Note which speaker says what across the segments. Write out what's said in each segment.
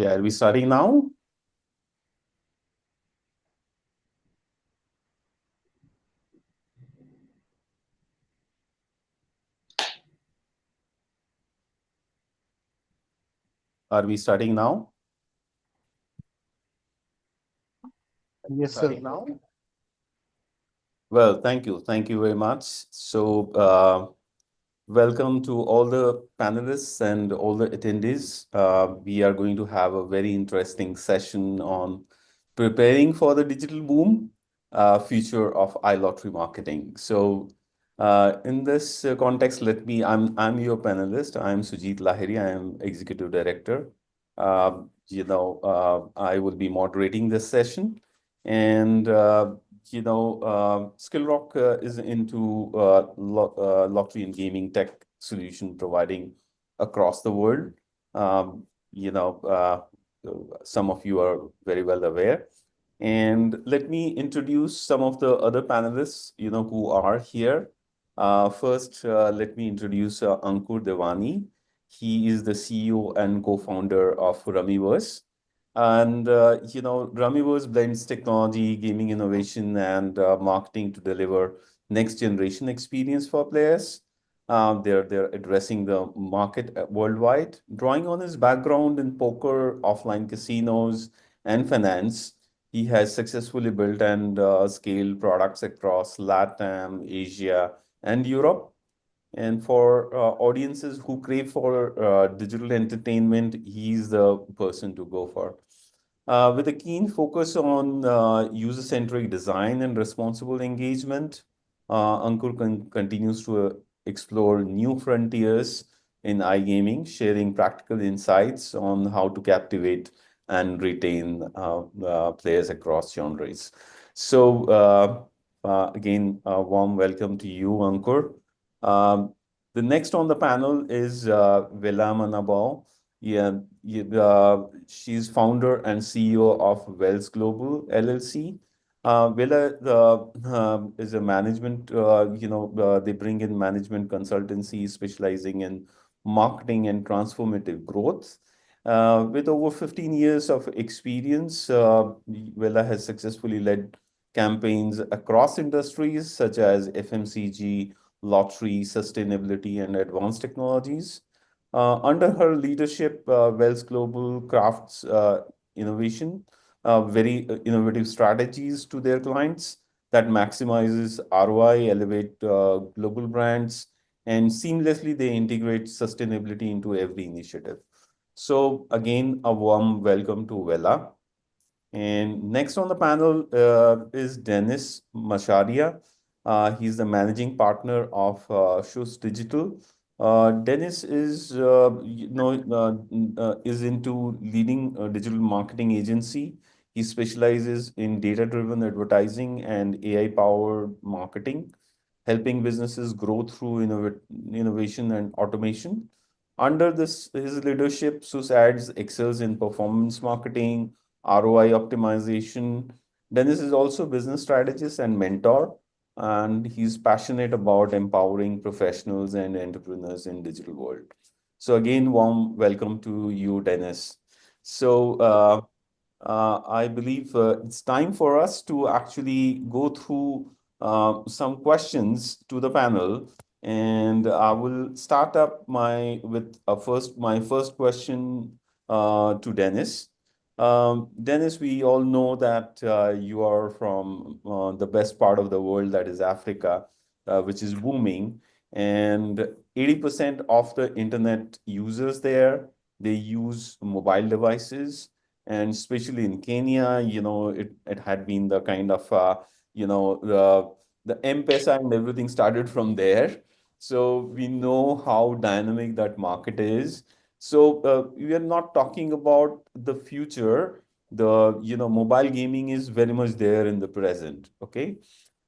Speaker 1: Okay, are we starting now? Are we starting now?
Speaker 2: Yes, sir.
Speaker 1: Starting now? Well, thank you. Thank you very much. So, welcome to all the panelists and all the attendees. We are going to have a very interesting session on preparing for the digital boom, future of iLottery marketing. So, in this context, I'm your panelist. I'm Sujit Lahiri. I am Executive Director. I will be moderating this session. And Skillrock is into lottery and gaming tech solution providing across the world. Um, you know, uh, some of you are very well aware. And let me introduce some of the other panelists, who are here. First, let me introduce Ankur Devani. He is the CEO and co-founder of Rummyverse. And, Rummyverse blends technology, gaming innovation, and marketing to deliver next generation experience for players. They're addressing the market worldwide. Drawing on his background in poker, offline casinos, and finance, he has successfully built and scaled products across LATAM, Asia, and Europe. And for audiences who crave for digital entertainment, he's the person to go for. With a keen focus on user-centric design and responsible engagement, Ankur continues to explore new frontiers in iGaming, sharing practical insights on how to captivate and retain players across genres. So, again, a warm welcome to you, Ankur. The next on the panel is Vela Manabao. She's founder and CEO of Wells Global LLC. Vela is a management, they bring in management consultancy specializing in marketing and transformative growth. With over 15 years of experience, Vela has successfully led campaigns across industries such as FMCG, lottery, sustainability, and advanced technologies. Under her leadership, Wells Global crafts innovation, very innovative strategies to their clients that maximizes ROI, elevate global brands, and seamlessly they integrate sustainability into every initiative. So again, a warm welcome to Vela. And next on the panel is Dennis Masharia. He's the managing partner of Shus Digital. Dennis is into leading a digital marketing agency. He specializes in data-driven advertising and AI-powered marketing, helping businesses grow through innovation and automation. Under his leadership, SUS Ads excels in performance marketing, ROI optimization. Dennis is also a business strategist and mentor, and he's passionate about empowering professionals and entrepreneurs in digital world. So again, warm welcome to you, Dennis. So I believe it's time for us to actually go through some questions to the panel, and I will start up my first question to Dennis. Dennis, we all know that you are from the best part of the world, that is Africa, which is booming, and 80% of the internet users there, they use mobile devices, and especially in Kenya, it had been the kind of the M-Pesa and everything started from there. So we know how dynamic that market is. So we are not talking about the future. The mobile gaming is very much there in the present. Okay,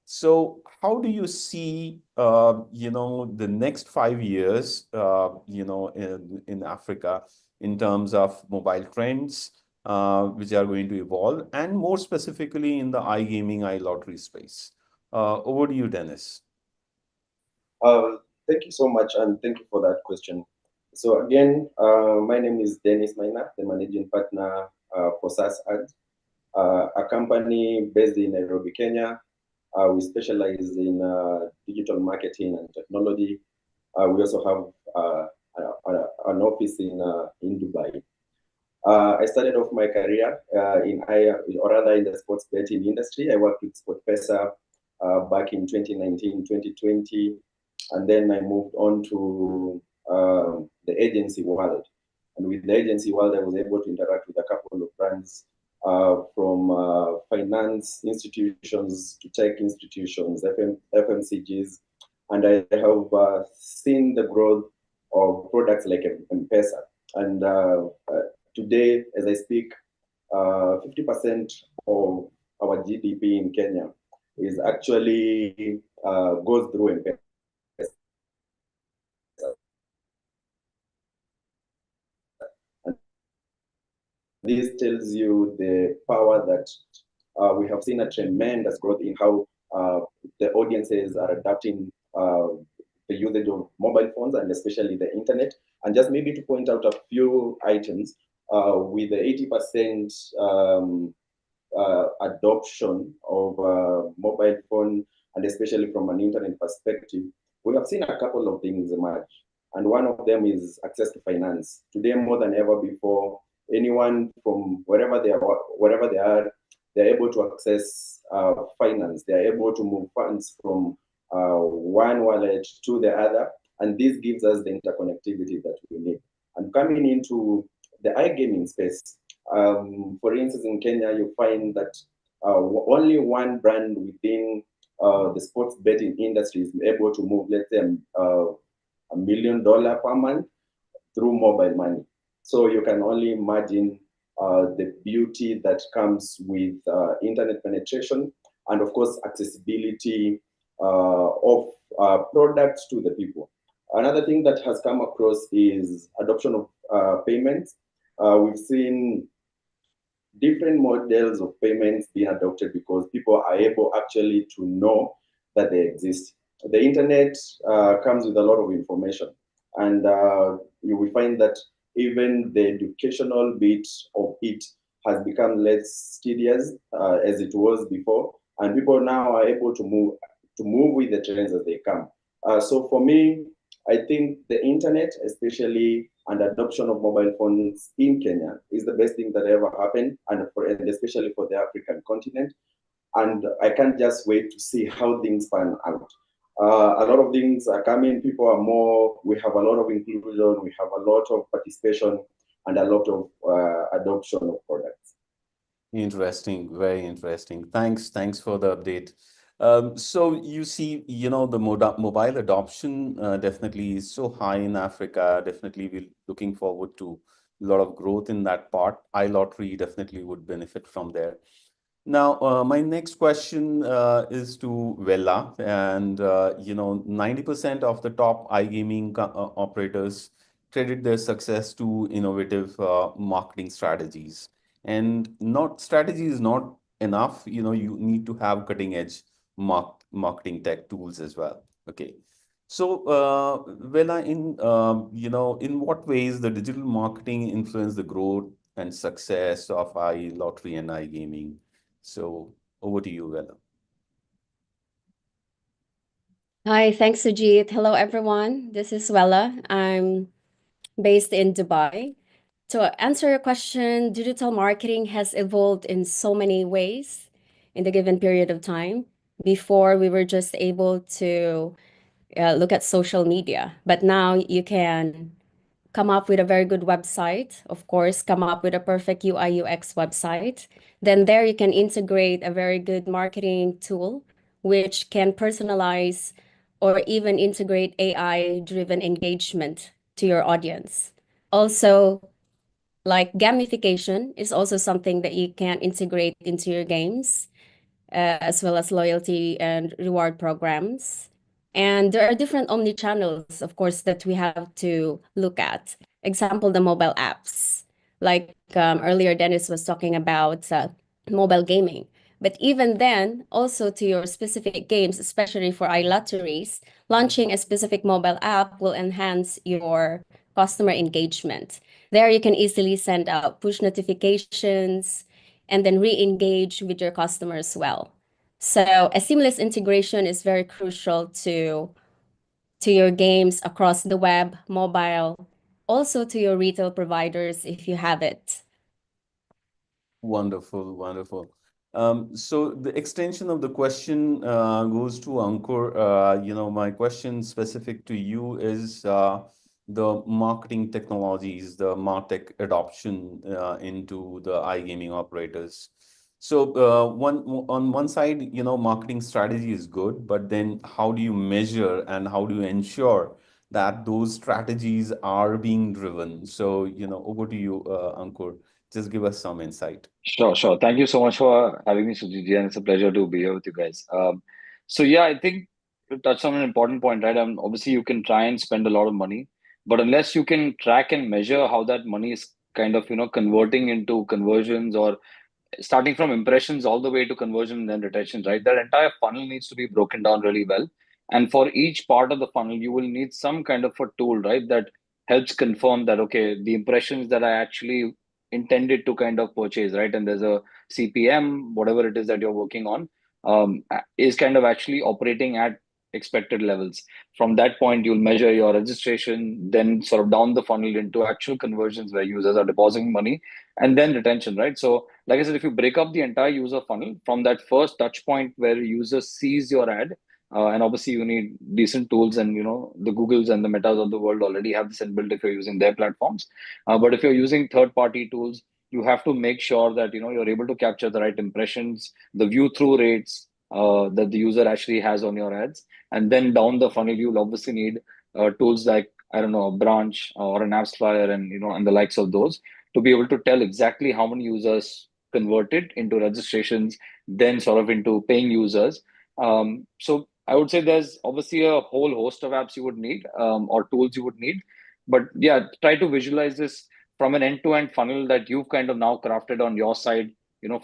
Speaker 1: so how do you see the next 5 years in Africa in terms of mobile trends which are going to evolve, and more specifically in the iGaming, iLottery space? Over to you, Dennis.
Speaker 3: Uh, Thank you so much, and thank you for that question. So again, my name is Dennis Maina, the managing partner for SAS Ads, a company based in Nairobi, Kenya. We specialize in digital marketing and technology. We also have an office in Dubai. I started off my career or rather in the sports betting industry. I worked with SportPesa back in 2019, 2020, and then I moved on to the agency world. And with the agency world, I was able to interact with a couple of brands from finance institutions to tech institutions, FMCGs, and I have seen the growth of products like M-Pesa. And today, as I speak, 50% of our GDP in Kenya is actually goes through M-Pesa. This tells you the power that we have seen a tremendous growth in how the audiences are adapting the usage of mobile phones and especially the internet. And just maybe to point out a few items, with the 80% adoption of mobile phone, and especially from an internet perspective, we have seen a couple of things emerge. And one of them is access to finance. Today, more than ever before, anyone from wherever they are, they're able to access finance. They're able to move funds from one wallet to the other. And this gives us the interconnectivity that we need. And coming into the iGaming space, for instance, in Kenya, you find that only one brand within the sports betting industry is able to move, let's say, $1 million per month through mobile money. So you can only imagine the beauty that comes with internet penetration and, of course, accessibility of products to the people. Another thing that has come across is adoption of payments. We've seen different models of payments being adopted because people are able actually to know that they exist. The internet comes with a lot of information, and you will find that even the educational bit of it has become less tedious as it was before, and people now are able to move with the trends as they come. So for me, I think the internet, especially and adoption of mobile phones in Kenya, is the best thing that ever happened, and especially for the African continent. And I can't just wait to see how things pan out. A lot of things are coming. People are more. We have a lot of inclusion. We have a lot of participation and a lot of adoption of products.
Speaker 1: Interesting, very interesting. Thanks for the update. So you see, the mobile adoption definitely is so high in Africa. Definitely, we're looking forward to a lot of growth in that part. iLottery definitely would benefit from there. Now, my next question is to Vella, and 90% of the top iGaming operators credit their success to innovative marketing strategies. And not strategy is not enough. You need to have cutting edge marketing tech tools as well. Okay. So, Vella, in what ways the digital marketing influence the growth and success of iLottery and iGaming? So over to you, Vella.
Speaker 4: Hi, thanks, Sujit. Hello, everyone. This is Wella. I'm based in Dubai. To answer your question, digital marketing has evolved in so many ways in the given period of time. Before, we were just able to look at social media, but now you can come up with a very good website, of course, come up with a perfect UI UX website. Then there you can integrate a very good marketing tool, which can personalize or even integrate AI-driven engagement to your audience. Also, like gamification is also something that you can integrate into your games, as well as loyalty and reward programs. And there are different omni channels, of course, that we have to look at. Example, the mobile apps. Like earlier, Dennis was talking about mobile gaming. But even then, also to your specific games, especially for iLotteries, launching a specific mobile app will enhance your customer engagement. There you can easily send out push notifications and then re-engage with your customer as well. So a seamless integration is very crucial to your games across the web, mobile, also to your retail providers if you have it.
Speaker 1: Wonderful, wonderful. So the extension of the question goes to Ankur. My question specific to you is the marketing technologies, the MarTech adoption into the iGaming operators. So on one side, marketing strategy is good, but then how do you measure and how do you ensure that those strategies are being driven? So, over to you, Ankur. Just give us some insight.
Speaker 5: Sure. Thank you so much for having me, Sujit, and it's a pleasure to be here with you guys. So yeah, I think you touched on an important point, right? Obviously, you can try and spend a lot of money, but unless you can track and measure how that money is kind of, converting into conversions or starting from impressions all the way to conversion and then retention, right? That entire funnel needs to be broken down really well. And for each part of the funnel, you will need some kind of a tool, right? That helps confirm that, okay, the impressions that I actually intended to kind of purchase, right? And there's a CPM, whatever it is that you're working on, is kind of actually operating at expected levels. From that point, you'll measure your registration, then sort of down the funnel into actual conversions where users are depositing money, and then retention, right? So, like I said, if you break up the entire user funnel from that first touch point where user sees your ad, and obviously you need decent tools, and the Googles and the Metas of the world already have this inbuilt if you're using their platforms. But if you're using third-party tools, you have to make sure that you're able to capture the right impressions, the view-through rates that the user actually has on your ads, and then down the funnel you'll obviously need tools like, I don't know, a branch or an apps flyer, and and the likes of those, to be able to tell exactly how many users converted into registrations, then sort of into paying users. So I would say there's obviously a whole host of apps you would need, or tools you would need. But yeah, try to visualize this from an end-to-end funnel that you've kind of now crafted on your side,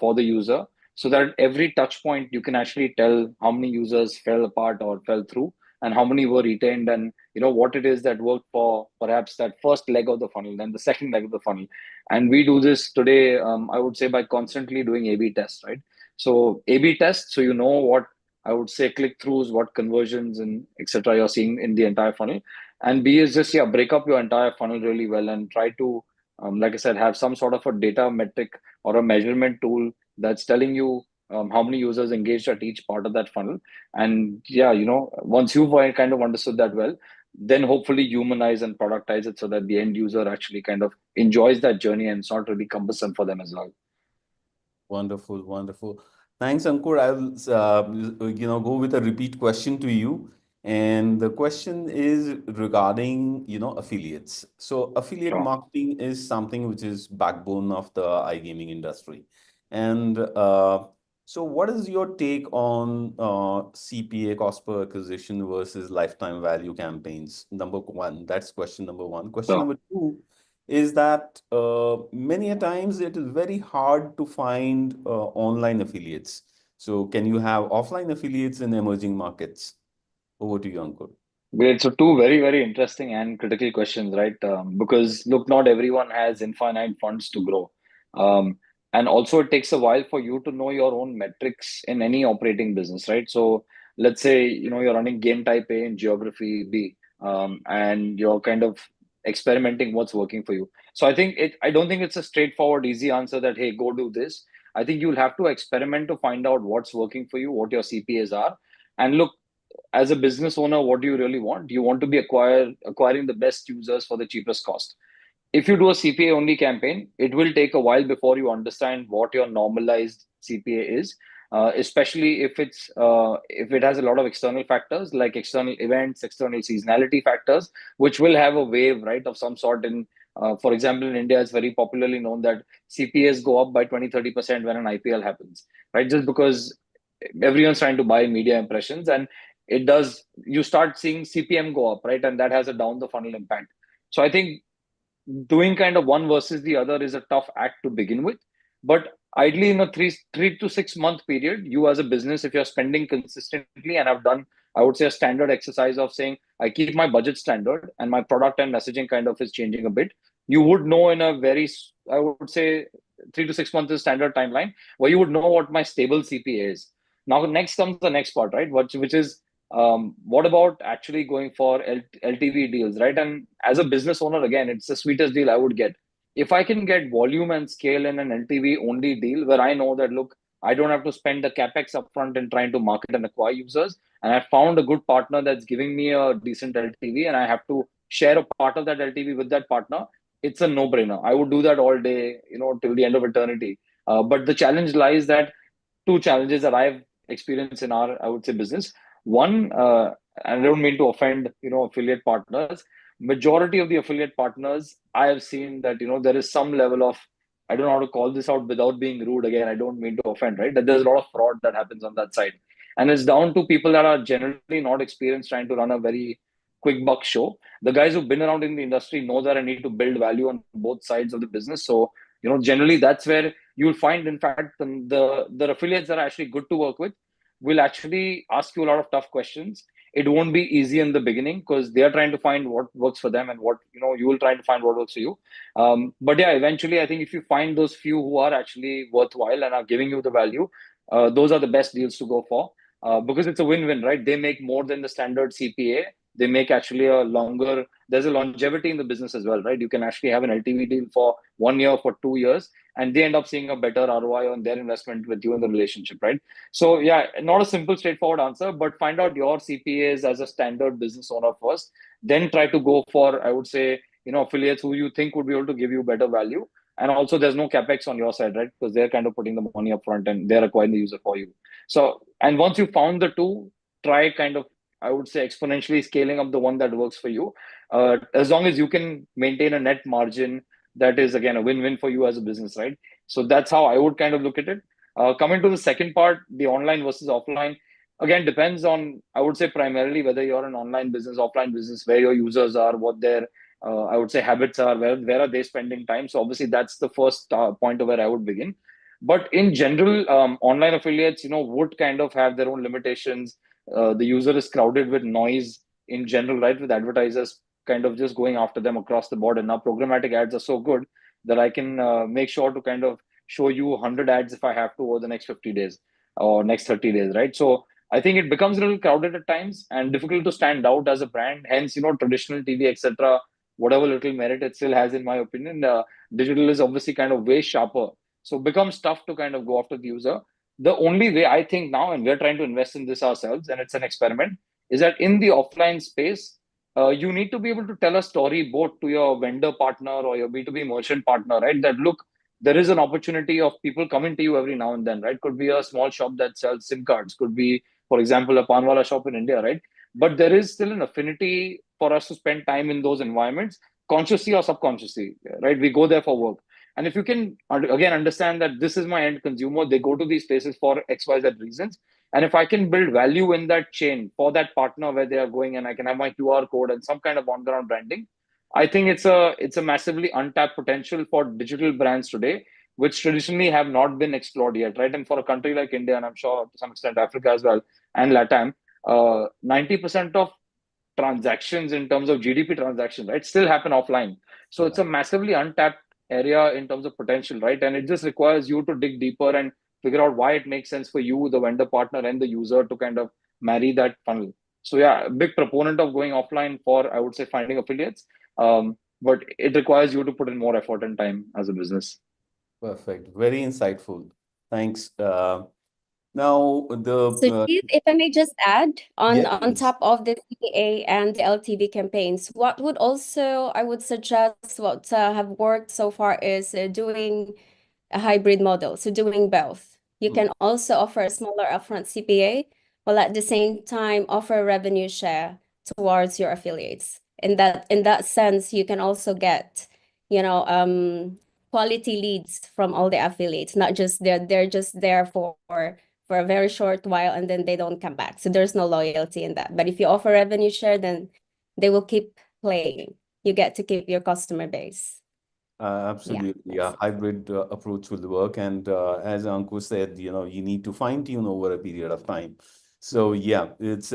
Speaker 5: for the user, so that every touch point you can actually tell how many users fell apart or fell through, and how many were retained, and what it is that worked for perhaps that first leg of the funnel, then the second leg of the funnel. And we do this today, I would say, by constantly doing A/B tests, right? So A/B tests, so what I would say click-throughs, what conversions and etc. you're seeing in the entire funnel. And B is just, break up your entire funnel really well and try to, like I said, have some sort of a data metric or a measurement tool that's telling you how many users engaged at each part of that funnel. And once you've kind of understood that well, then hopefully humanize and productize it so that the end user actually kind of enjoys that journey and it's not really cumbersome for them as well.
Speaker 1: Wonderful, wonderful. Thanks, Ankur. I'll go with a repeat question to you. And the question is regarding, affiliates. So affiliate
Speaker 5: Sure.
Speaker 1: marketing is something which is backbone of the iGaming industry. And so what is your take on CPA, cost per acquisition versus lifetime value campaigns? Number one, that's question number one. Question
Speaker 5: Sure.
Speaker 1: number two is that many a times it is very hard to find online affiliates. So can you have offline affiliates in emerging markets? Over to you, Ankur.
Speaker 5: Great. So two very, very interesting and critical questions, right? Because look, not everyone has infinite funds to grow. And also it takes a while for you to know your own metrics in any operating business, right? So let's say, you're running game type A in geography B, and you're kind of experimenting what's working for you. So I don't think it's a straightforward, easy answer that, hey, go do this. I think you'll have to experiment to find out what's working for you, what your CPAs are. And look, as a business owner, what do you really want? You want to be acquiring the best users for the cheapest cost. If you do a CPA only campaign, it will take a while before you understand what your normalized CPA is, especially if it has a lot of external factors like external events, external seasonality factors, which will have a wave, right, of some sort. In for example, in India, it's very popularly known that CPAs go up by 20-30% when an IPL happens, right? Just because everyone's trying to buy media impressions, and it does, you start seeing CPM go up, right? And that has a down the funnel impact. So I think doing kind of one versus the other is a tough act to begin with. But ideally, in a three to 6 month period, you as a business, if you're spending consistently and have done I would say, a standard exercise of saying, I keep my budget standard and my product and messaging kind of is changing a bit. You would know in a very, I would say, 3 to 6 months is standard timeline where you would know what my stable CPA is. Now, next comes the next part, right? Which is what about actually going for LTV deals, right? And as a business owner, again, it's the sweetest deal I would get. If I can get volume and scale in an LTV only deal where I know that, look, I don't have to spend the capex upfront in trying to market and acquire users, and I found a good partner that's giving me a decent LTV, and I have to share a part of that LTV with that partner, it's a no-brainer. I would do that all day, till the end of eternity. But the challenge lies that two challenges that I've experienced in our, I would say, business. One, and I don't mean to offend, affiliate partners. Majority of the affiliate partners, I have seen that, there is some level of, I don't know how to call this out without being rude. Again, I don't mean to offend, right? That there's a lot of fraud that happens on that side. And it's down to people that are generally not experienced trying to run a very quick buck show. The guys who've been around in the industry know that I need to build value on both sides of the business. So, generally that's where you'll find, in fact, the affiliates that are actually good to work with will actually ask you a lot of tough questions. It won't be easy in the beginning because they are trying to find what works for them and what, you will try to find what works for you. But yeah, eventually, I think if you find those few who are actually worthwhile and are giving you the value, those are the best deals to go for because it's a win-win, right? They make more than the standard CPA. They make actually there's a longevity in the business as well, right? You can actually have an LTV deal for 1 year, for 2 years, and they end up seeing a better ROI on their investment with you in the relationship, right? So yeah, not a simple, straightforward answer, but find out your CPAs as a standard business owner first, then try to go for, I would say, affiliates who you think would be able to give you better value. And also there's no capex on your side, right? Because they're kind of putting the money up front and they're acquiring the user for you. So, and once you found the two, try kind of, I would say, exponentially scaling up the one that works for you. As long as you can maintain a net margin that is, again, a win-win for you as a business, right? So that's how I would kind of look at it. Coming to the second part, the online versus offline, again, depends on, I would say, primarily whether you're an online business, offline business, where your users are, what their, I would say, habits are, where are they spending time. So obviously that's the first point of where I would begin. But in general, online affiliates, would kind of have their own limitations. The user is crowded with noise in general, right? With advertisers kind of just going after them across the board. And now programmatic ads are so good that I can make sure to kind of show you 100 ads if I have to over the next 50 days or next 30 days, right? So I think it becomes a little crowded at times and difficult to stand out as a brand. Hence, traditional TV, etc., whatever little merit it still has, in my opinion, digital is obviously kind of way sharper. So it becomes tough to kind of go after the user. The only way I think now, and we're trying to invest in this ourselves, and it's an experiment, is that in the offline space, you need to be able to tell a story both to your vendor partner or your B2B merchant partner, right? That, look, there is an opportunity of people coming to you every now and then, right? Could be a small shop that sells SIM cards, could be, for example, a Panwala shop in India, right? But there is still an affinity for us to spend time in those environments, consciously or subconsciously, right? We go there for work. And if you can, again, understand that this is my end consumer, they go to these places for XYZ reasons. And if I can build value in that chain for that partner where they are going, and I can have my QR code and some kind of on-ground branding, I think it's a massively untapped potential for digital brands today, which traditionally have not been explored yet, right? And for a country like India, and I'm sure to some extent Africa as well, and LATAM, 90% of transactions in terms of GDP transactions, right, still happen offline. So it's a massively untapped area in terms of potential, right? And it just requires you to dig deeper and figure out why it makes sense for you, the vendor partner, and the user to kind of marry that funnel. So yeah, a big proponent of going offline for, I would say, finding affiliates. But it requires you to put in more effort and time as a business.
Speaker 1: Perfect. Very insightful. Thanks. Now,
Speaker 4: So, if I may just add on
Speaker 1: please.
Speaker 4: top of the CPA and the LTV campaigns, what would also I would suggest what have worked so far is doing a hybrid model. So doing both. You can also offer a smaller upfront CPA, while at the same time offer revenue share towards your affiliates. In that sense, you can also get, quality leads from all the affiliates, not just they're just there for a very short while and then they don't come back. So there's no loyalty in that. But if you offer revenue share, then they will keep playing. You get to keep your customer base.
Speaker 1: Absolutely. A hybrid approach will work. And as Ankur said, you need to fine tune over a period of time. So yeah, it's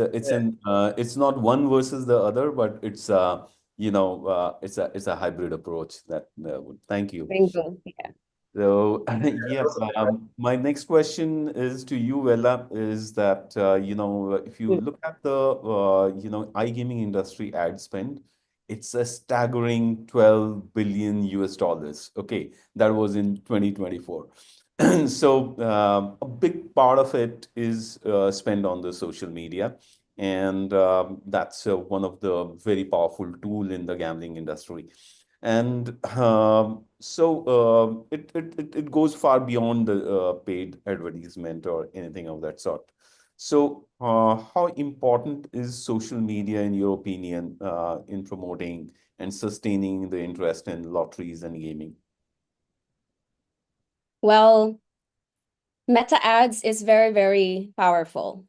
Speaker 1: not one versus the other, but it's it's a hybrid approach that thank you.
Speaker 4: Bingo. Yeah.
Speaker 1: So, yeah, my next question is to you, Vella, is that, if you
Speaker 4: Mm.
Speaker 1: look at the, iGaming industry ad spend, it's a staggering 12 billion US dollars. Okay, that was in 2024. So, a big part of it is spent on the social media, and that's one of the very powerful tool in the gambling industry. And it goes far beyond the paid advertisement or anything of that sort. So, how important is social media, in your opinion, in promoting and sustaining the interest in lotteries and gaming?
Speaker 4: Well, meta ads is very, very powerful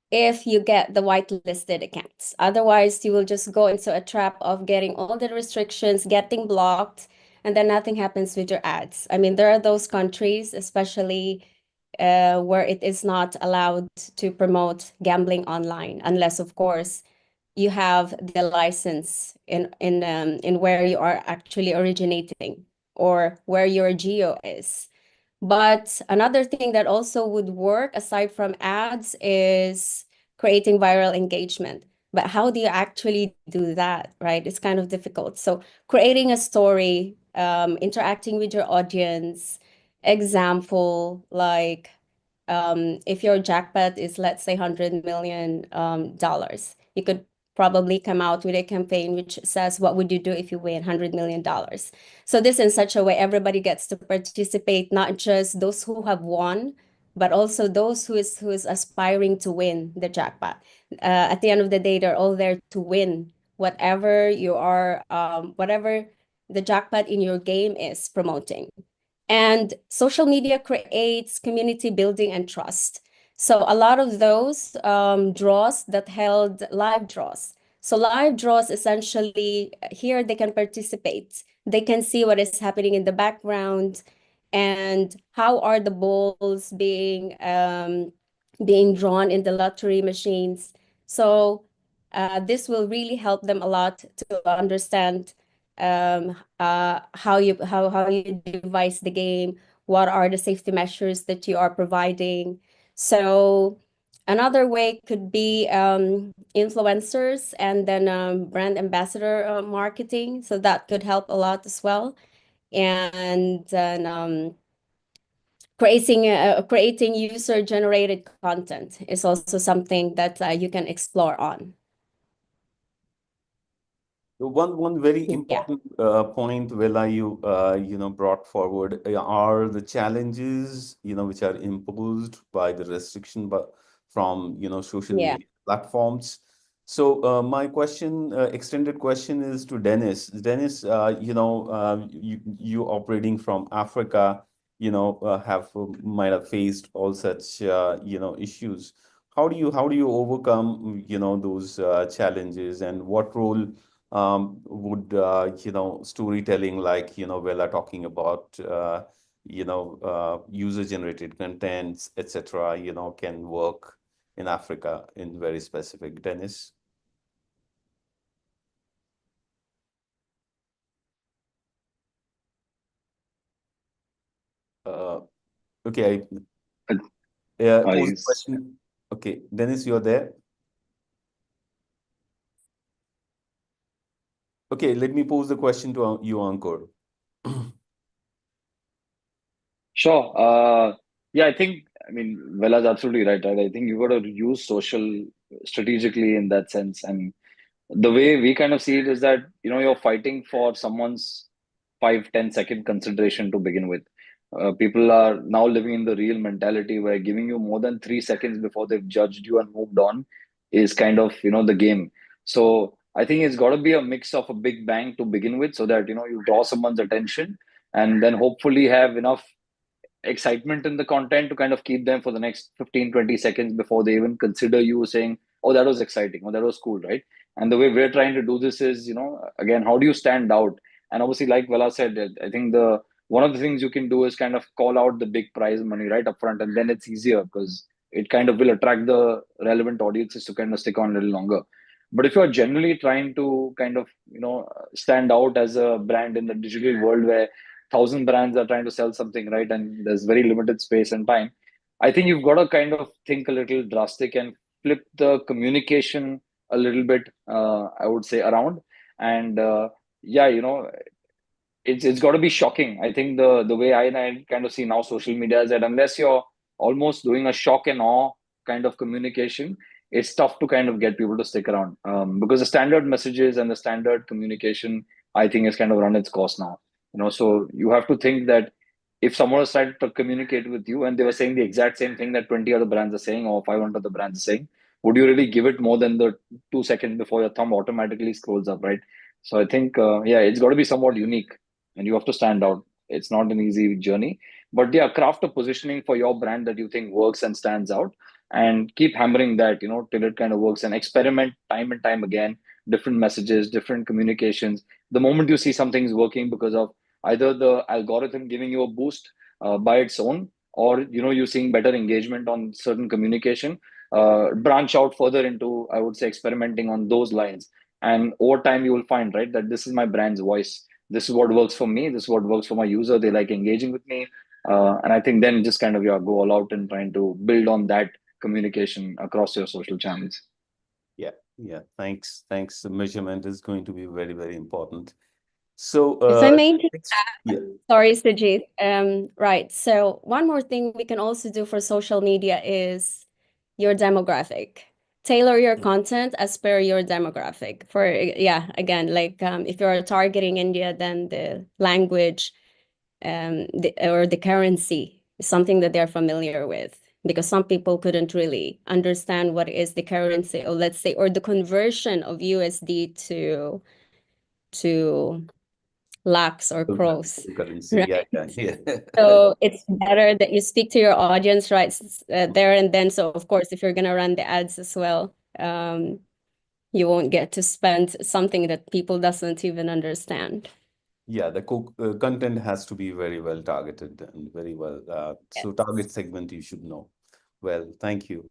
Speaker 4: if you get the whitelisted accounts. Otherwise, you will just go into a trap of getting all the restrictions, getting blocked, and then nothing happens with your ads. I mean, there are those countries, especially where it is not allowed to promote gambling online, unless, of course, you have the license in where you are actually originating or where your geo is. But another thing that also would work aside from ads is creating viral engagement. But how do you actually do that, right? It's kind of difficult. So creating a story, interacting with your audience, example, like if your jackpot is, let's say, $100 million, you could probably come out with a campaign which says, what would you do if you win $100 million? So this in such a way everybody gets to participate, not just those who have won, but also those who is aspiring to win the jackpot. At the end of the day, they're all there to win whatever you are, whatever the jackpot in your game is promoting. And social media creates community building and trust. So a lot of those draws that held live draws. So live draws essentially here they can participate. They can see what is happening in the background and how are the balls being drawn in the lottery machines. So this will really help them a lot to understand how you devise the game, what are the safety measures that you are providing. So another way could be influencers and then brand ambassador marketing. So that could help a lot as well. And then creating user-generated content is also something that you can explore on.
Speaker 1: One very
Speaker 4: Yeah.
Speaker 1: important point, Vela, you brought forward are the challenges which are imposed by the restriction, but from social
Speaker 4: Yeah.
Speaker 1: media platforms. So my question, extended question, is to Dennis. Dennis, you operating from Africa, have might have faced all such issues. How do you overcome those challenges, and what role would storytelling, like Vela talking about user generated contents, etc., can work in Africa in very specific. Dennis? uh, okay, pose the
Speaker 5: Yes.
Speaker 1: question. Okay, Dennis, you're there. Okay, let me pose the question to you, Ankur.
Speaker 5: Sure. Yeah, I mean, Vela's absolutely right? I think you got to use social strategically in that sense. And the way we kind of see it is that, you're fighting for someone's 5-10 second consideration to begin with. People are now living in the real mentality where giving you more than 3 seconds before they've judged you and moved on is kind of, the game. So I think it's got to be a mix of a big bang to begin with so that, you draw someone's attention and then hopefully have enough excitement in the content to kind of keep them for the next 15-20 seconds before they even consider you saying, oh, that was exciting, or that was cool, right? And the way we're trying to do this is, again, how do you stand out? And obviously, like Vela said, I think the one of the things you can do is kind of call out the big prize money right up front, and then it's easier because it kind of will attract the relevant audiences to kind of stick on a little longer. But if you're generally trying to kind of, stand out as a brand in the digital world where 1,000 brands are trying to sell something, right? And there's very limited space and time. I think you've got to kind of think a little drastic and flip the communication a little bit, I would say, around. And yeah, it's got to be shocking. I think the way I kind of see now social media is that unless you're almost doing a shock and awe kind of communication, it's tough to kind of get people to stick around, because the standard messages and the standard communication, I think, has kind of run its course now. So you have to think that if someone was trying to communicate with you and they were saying the exact same thing that 20 other brands are saying or 500 other brands are saying, would you really give it more than the 2 seconds before your thumb automatically scrolls up, right? So I think, yeah, it's got to be somewhat unique and you have to stand out. It's not an easy journey, but yeah, craft a positioning for your brand that you think works and stands out, and keep hammering that, till it kind of works, and experiment time and time again, different messages, different communications. The moment you see something is working because of either the algorithm giving you a boost by its own, or you seeing better engagement on certain communication, branch out further into, I would say, experimenting on those lines. And over time you will find, right, that this is my brand's voice, this is what works for me, this is what works for my user, they like engaging with me. And I think then just kind of, yeah, go all out and trying to build on that communication across your social channels.
Speaker 1: Yeah, thanks. The measurement is going to be very, very important. So
Speaker 4: If I may just
Speaker 1: yeah.
Speaker 4: Sorry, Sujit. Right. So one more thing we can also do for social media is your demographic. Tailor your content as per your demographic. Again, like if you're targeting India, then the language or the currency is something that they're familiar with, because some people couldn't really understand what is the currency, or let's say, or the conversion of USD to lakhs or crores.
Speaker 1: Currency,
Speaker 4: right?
Speaker 1: yeah.
Speaker 4: So it's better that you speak to your audience right there and then. So of course, if you're gonna run the ads as well, you won't get to spend something that people doesn't even understand.
Speaker 1: Yeah, the content has to be very well targeted and very well. So target segment you should know. Well, thank you.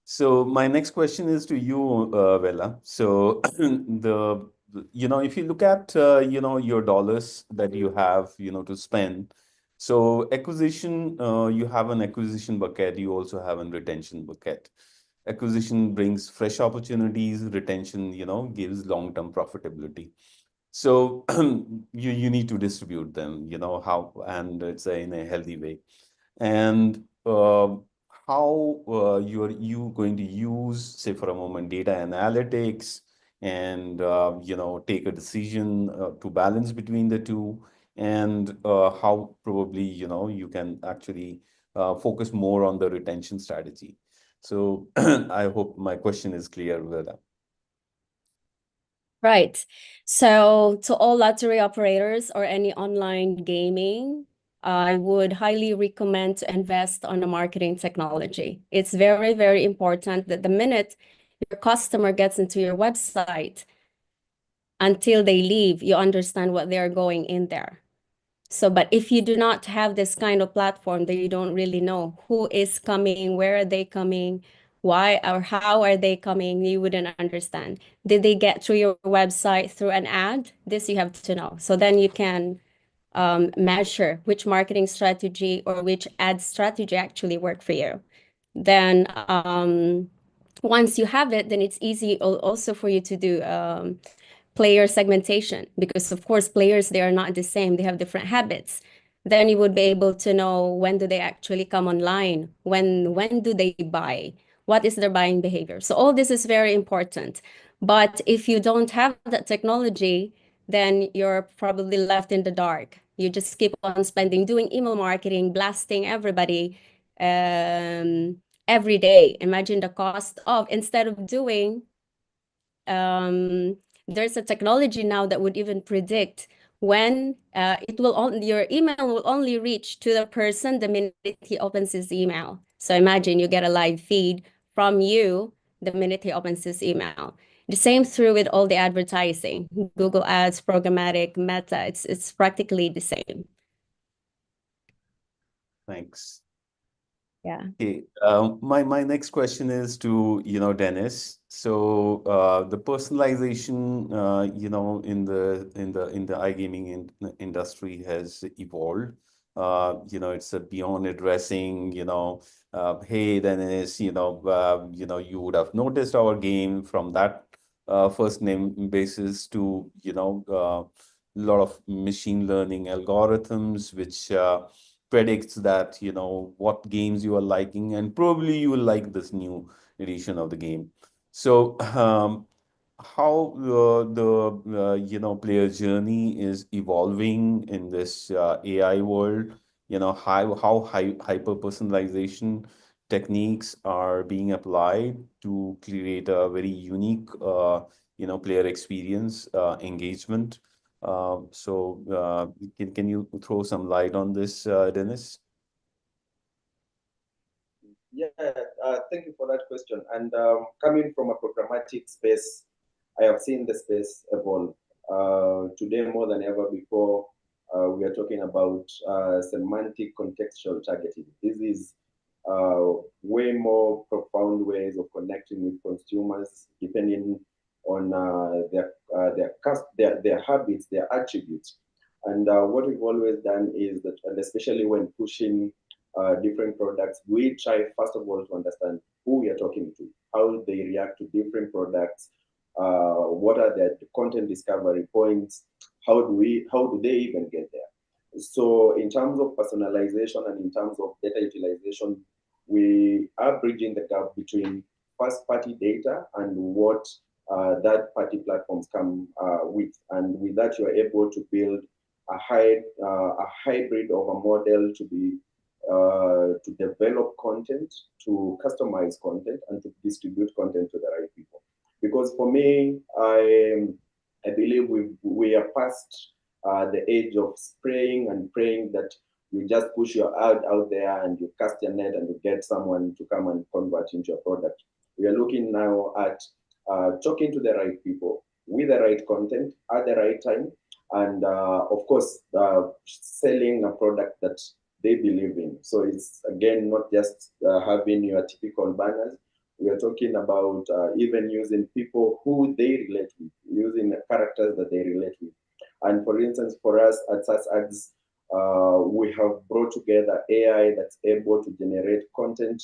Speaker 1: So my next question is to you, Vella. So if you look at your dollars that you have to spend. So acquisition, you have an acquisition bucket. You also have a retention bucket. Acquisition brings fresh opportunities. Retention, gives long-term profitability. So you need to distribute them, how, and it's in a healthy way. And how you going to use, say for a moment, data analytics and take a decision to balance between the two, and how probably you can actually focus more on the retention strategy. So I hope my question is clear, Veda.
Speaker 4: Right. So to all lottery operators or any online gaming, I would highly recommend to invest on a marketing technology. It's very, very important that the minute your customer gets into your website until they leave, you understand what they're going in there. So, but if you do not have this kind of platform, then you don't really know who is coming, where are they coming, why or how are they coming, you wouldn't understand. Did they get through your website through an ad? This you have to know. So then you can measure which marketing strategy or which ad strategy actually work for you. Then once you have it, then it's easy also for you to do player segmentation, because of course players, they are not the same, they have different habits. Then you would be able to know when do they actually come online, when do they buy, what is their buying behavior. So all this is very important. But if you don't have that technology, then you're probably left in the dark. You just keep on spending, doing email marketing, blasting everybody every day. Imagine the cost of, instead of doing there's a technology now that would even predict when your email will only reach to the person the minute he opens his email. So imagine you get a live feed from you the minute he opens his email. The same through with all the advertising, Google Ads, programmatic, Meta, it's practically the same.
Speaker 1: Thanks.
Speaker 4: Yeah.
Speaker 1: Okay, my next question is to, Dennis. So, the personalization, in the iGaming industry has evolved. It's a beyond addressing, hey, Dennis, you would have noticed our game from that first name basis to, a lot of machine learning algorithms, which predicts that what games you are liking, and probably you will like this new edition of the game. So how the player journey is evolving in this AI world, how hyper personalization techniques are being applied to create a very unique player experience, engagement. Can you throw some light on this, Dennis?
Speaker 3: Yeah, thank you for that question. And coming from a programmatic space, I have seen the space evolve. Today, more than ever before, we are talking about semantic contextual targeting. This is way more profound ways of connecting with consumers, depending on their habits, their attributes. And what we've always done is that, and especially when pushing different products, we try first of all to understand who we are talking to, how they react to different products, what are their content discovery points, how do they even get there. So in terms of personalization and in terms of data utilization, we are bridging the gap between first party data and what third party platforms come with. And with that, you're able to build a hybrid of a model to develop content, to customize content, and to distribute content to the right people. Because for me, I believe we are past the age of spraying and praying that you just push your ad out there and you cast your net and you get someone to come and convert into a product. We are looking now at talking to the right people with the right content at the right time, and of course, selling a product that they believe in. So it's again not just having your typical banners. We are talking about even using people who they relate with, using characters that they relate with. And for instance, for us at SAS Ads, we have brought together AI that's able to generate content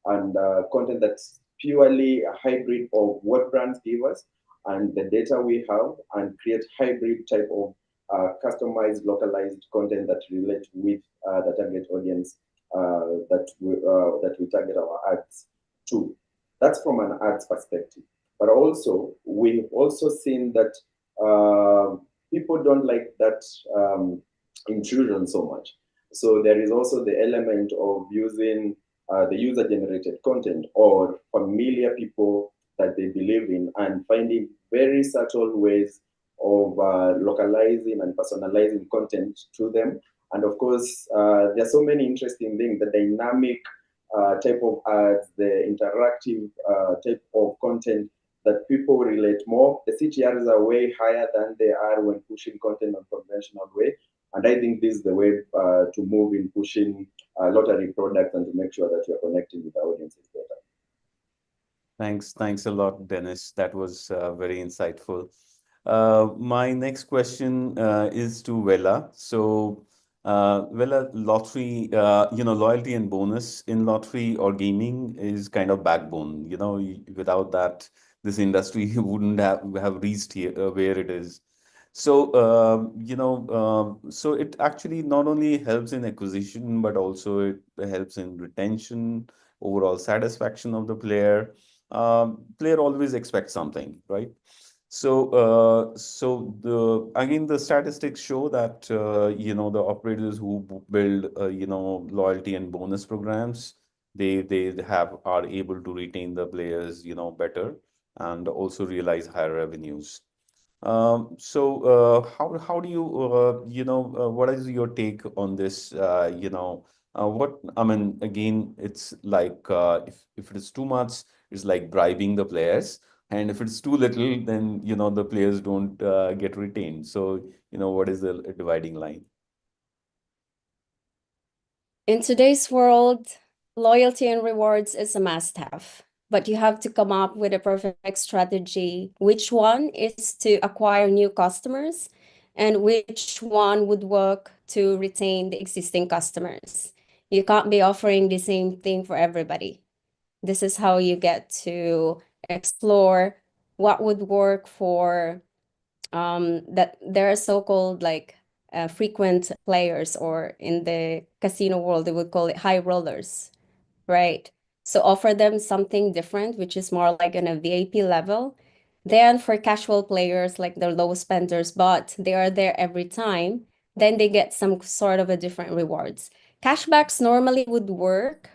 Speaker 3: and content that's purely a hybrid of what brands give us and the data we have, and create hybrid type of customized, localized content that relate with the target audience that we target our ads to. That's from an ads perspective. But also, we've also seen that people don't like that intrusion so much. So there is also the element of using the user-generated content or familiar people that they believe in, and finding very subtle ways of localizing and personalizing content to them. And of course, there are so many interesting things, the dynamic type of ads, the interactive type of content that people relate more. The CTRs are way higher than they are when pushing content on conventional way. And I think this is the way to move in pushing lottery products and to make sure that you're connecting with the audiences better.
Speaker 1: Thanks a lot, Dennis. That was very insightful. My next question is to Vela. So, Vela, lottery, loyalty and bonus in lottery or gaming is kind of backbone. Without that, this industry wouldn't have reached here where it is. So, so it actually not only helps in acquisition, but also it helps in retention, overall satisfaction of the player. Player always expects something, right? So the statistics show that the operators who build loyalty and bonus programs, they are able to retain the players better, and also realize higher revenues. How do you what is your take on this? What I mean, again, it's like if it is too much, it's like bribing the players, and if it's too little, then the players don't get retained. So what is the dividing line?
Speaker 4: In today's world, loyalty and rewards is a must-have, but you have to come up with a perfect strategy. Which one is to acquire new customers and which one would work to retain the existing customers. You can't be offering the same thing for everybody. This is how you get to explore what would work for that there are so-called like frequent players, or in the casino world, they would call it high rollers, right? So offer them something different, which is more like on a VIP level. Then for casual players, like the low spenders, but they are there every time, then they get some sort of a different rewards. Cashbacks normally would work.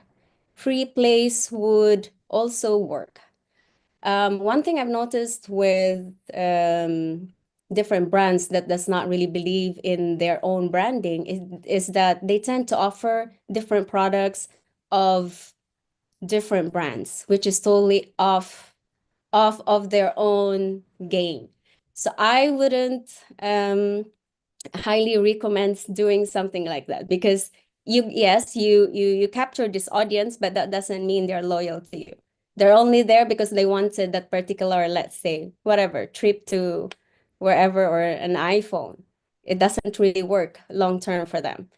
Speaker 4: Free plays would also work. One thing I've noticed with different brands that does not really believe in their own branding is that they tend to offer different products of different brands, which is totally off of their own game. So I wouldn't highly recommend doing something like that, because you capture this audience, but that doesn't mean they're loyal to you. They're only there because they wanted that particular, let's say, whatever, trip to wherever, or an iPhone. It doesn't really work long term for them.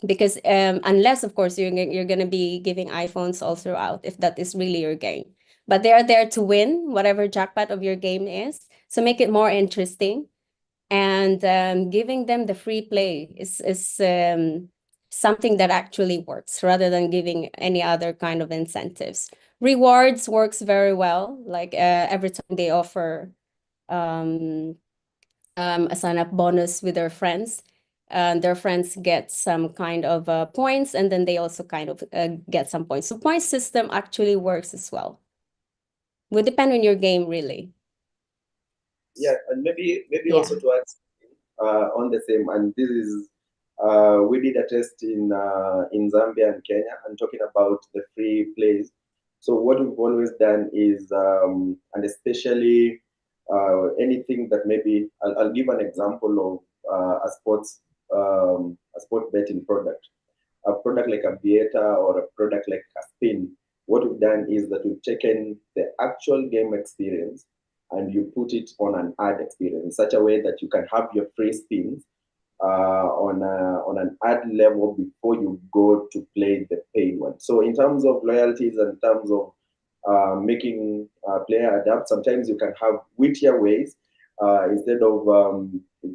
Speaker 4: Because unless, of course, you're going to be giving iPhones all throughout, if that is really your game. But they are there to win whatever jackpot of your game is. So make it more interesting. And giving them the free play is something that actually works, rather than giving any other kind of incentives. Rewards works very well. Like every time they offer a sign-up bonus with their friends, their friends get some kind of points, and then they also kind of get some points. So point system actually works as well. Would depend on your game, really.
Speaker 3: Yeah, and maybe
Speaker 4: Yeah.
Speaker 3: also to add on the same, and this is we did a test in Zambia and Kenya, and talking about the free plays. So what we've always done is, and especially anything that maybe I'll give an example of a sport betting product, a product like a Vieta or a product like a spin. What we've done is that we've taken the actual game experience and you put it on an ad experience in such a way that you can have your free spins on an ad level before you go to play the paid one. So in terms of loyalties and in terms of making player adapt, sometimes you can have wittier ways instead of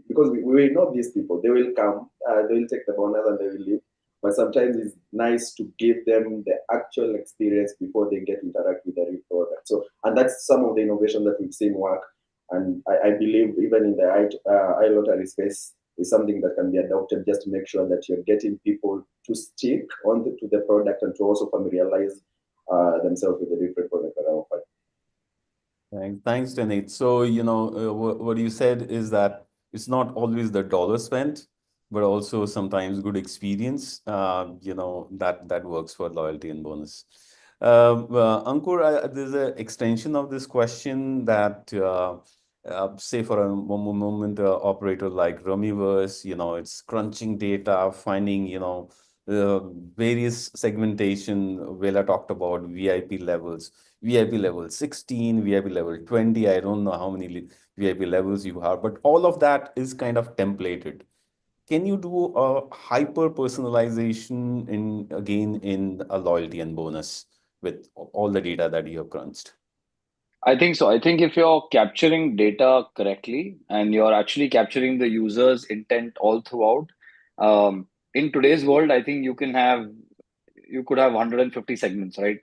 Speaker 3: because we know these people, they will come, they will take the bonus and they will leave. But sometimes it's nice to give them the actual experience before they get to interact with the real product. So, and that's some of the innovation that we've seen work. And I believe even in the iLottery space is something that can be adopted just to make sure that you're getting people to stick on to the product and to also familiarize themselves with the different products that are offered.
Speaker 1: Thanks, Denise. So, what you said is that it's not always the dollar spent, but also sometimes good experience, that works for loyalty and bonus. Ankur, there's an extension of this question that, say for a moment, operator like Rummyverse, it's crunching data, finding, various segmentation. Vela talked about VIP levels. VIP level 16, VIP level 20. I don't know how many VIP levels you have, but all of that is kind of templated. Can you do a hyper personalization in a loyalty and bonus with all the data that you have crunched?
Speaker 5: I think so. I think if you're capturing data correctly and you're actually capturing the user's intent all throughout, in today's world, I think you could have 150 segments, right?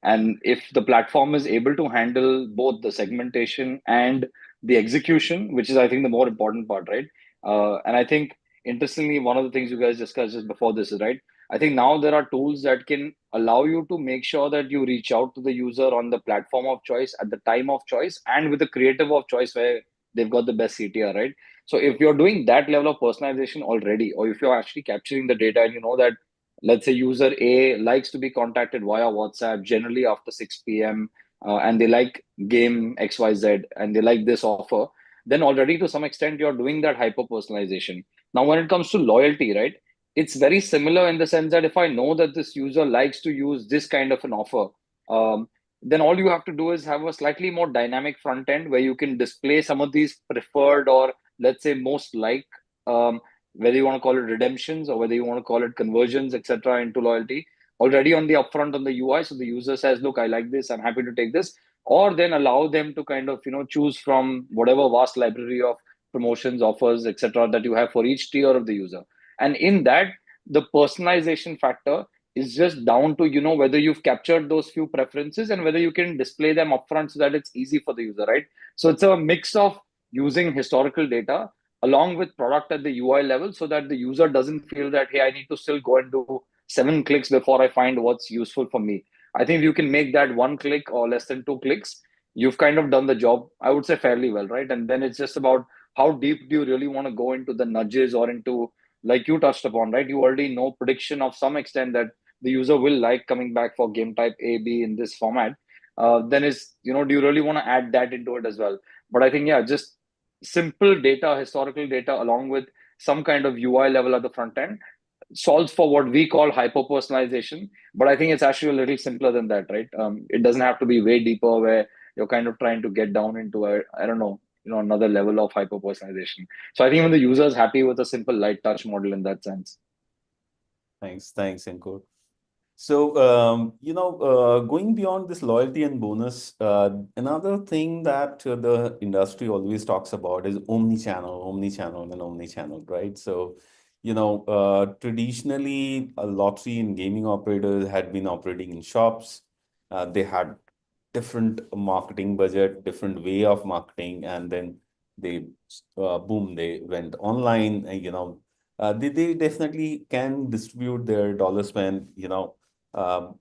Speaker 5: And if the platform is able to handle both the segmentation and the execution, which is, I think, the more important part, right? And I think, interestingly, one of the things you guys discussed just before this is, right? I think now there are tools that can allow you to make sure that you reach out to the user on the platform of choice at the time of choice and with the creative of choice where they've got the best CTR, right? So if you're doing that level of personalization already, or if you're actually capturing the data and you know that, let's say, user A likes to be contacted via WhatsApp generally after 6 p.m. And they like game XYZ and they like this offer, then already to some extent you're doing that hyper personalization. Now, when it comes to loyalty, right? it's very similar in the sense that if I know that this user likes to use this kind of an offer, then all you have to do is have a slightly more dynamic front end where you can display some of these preferred, or let's say most like, um, whether you want to call it redemptions or whether you want to call it conversions, etc., into loyalty already on the upfront on the UI. So the user says, look, I like this, I'm happy to take this, or then allow them to kind of, choose from whatever vast library of promotions, offers, etc., that you have for each tier of the user. And in that, the personalization factor is just down to, whether you've captured those few preferences and whether you can display them upfront so that it's easy for the user, right? So it's a mix of using historical data along with product at the UI level so that the user doesn't feel that, hey, I need to still go and do 7 clicks before I find what's useful for me. I think if you can make that 1 click or less than 2 clicks, you've kind of done the job, I would say, fairly well, right? And then it's just about how deep do you really want to go into the nudges or into, like you touched upon, right? You already know prediction of some extent that the user will like coming back for game type A, B in this format. Then is, do you really want to add that into it as well? But I think, yeah, just simple data, historical data, along with some kind of UI level at the front end solves for what we call hyper personalization. But I think it's actually a little simpler than that, right? It doesn't have to be way deeper where you're kind of trying to get down into a, I don't know, another level of hyper personalization. So I think when the user is happy with a simple light touch model in that sense.
Speaker 1: Thanks, Ankur. So, going beyond this loyalty and bonus, another thing that the industry always talks about is omni-channel, and omni-channel, right? So, traditionally, a lottery and gaming operators had been operating in shops. They had different marketing budget, different way of marketing, and then they, boom, they went online. They definitely can distribute their dollar spend,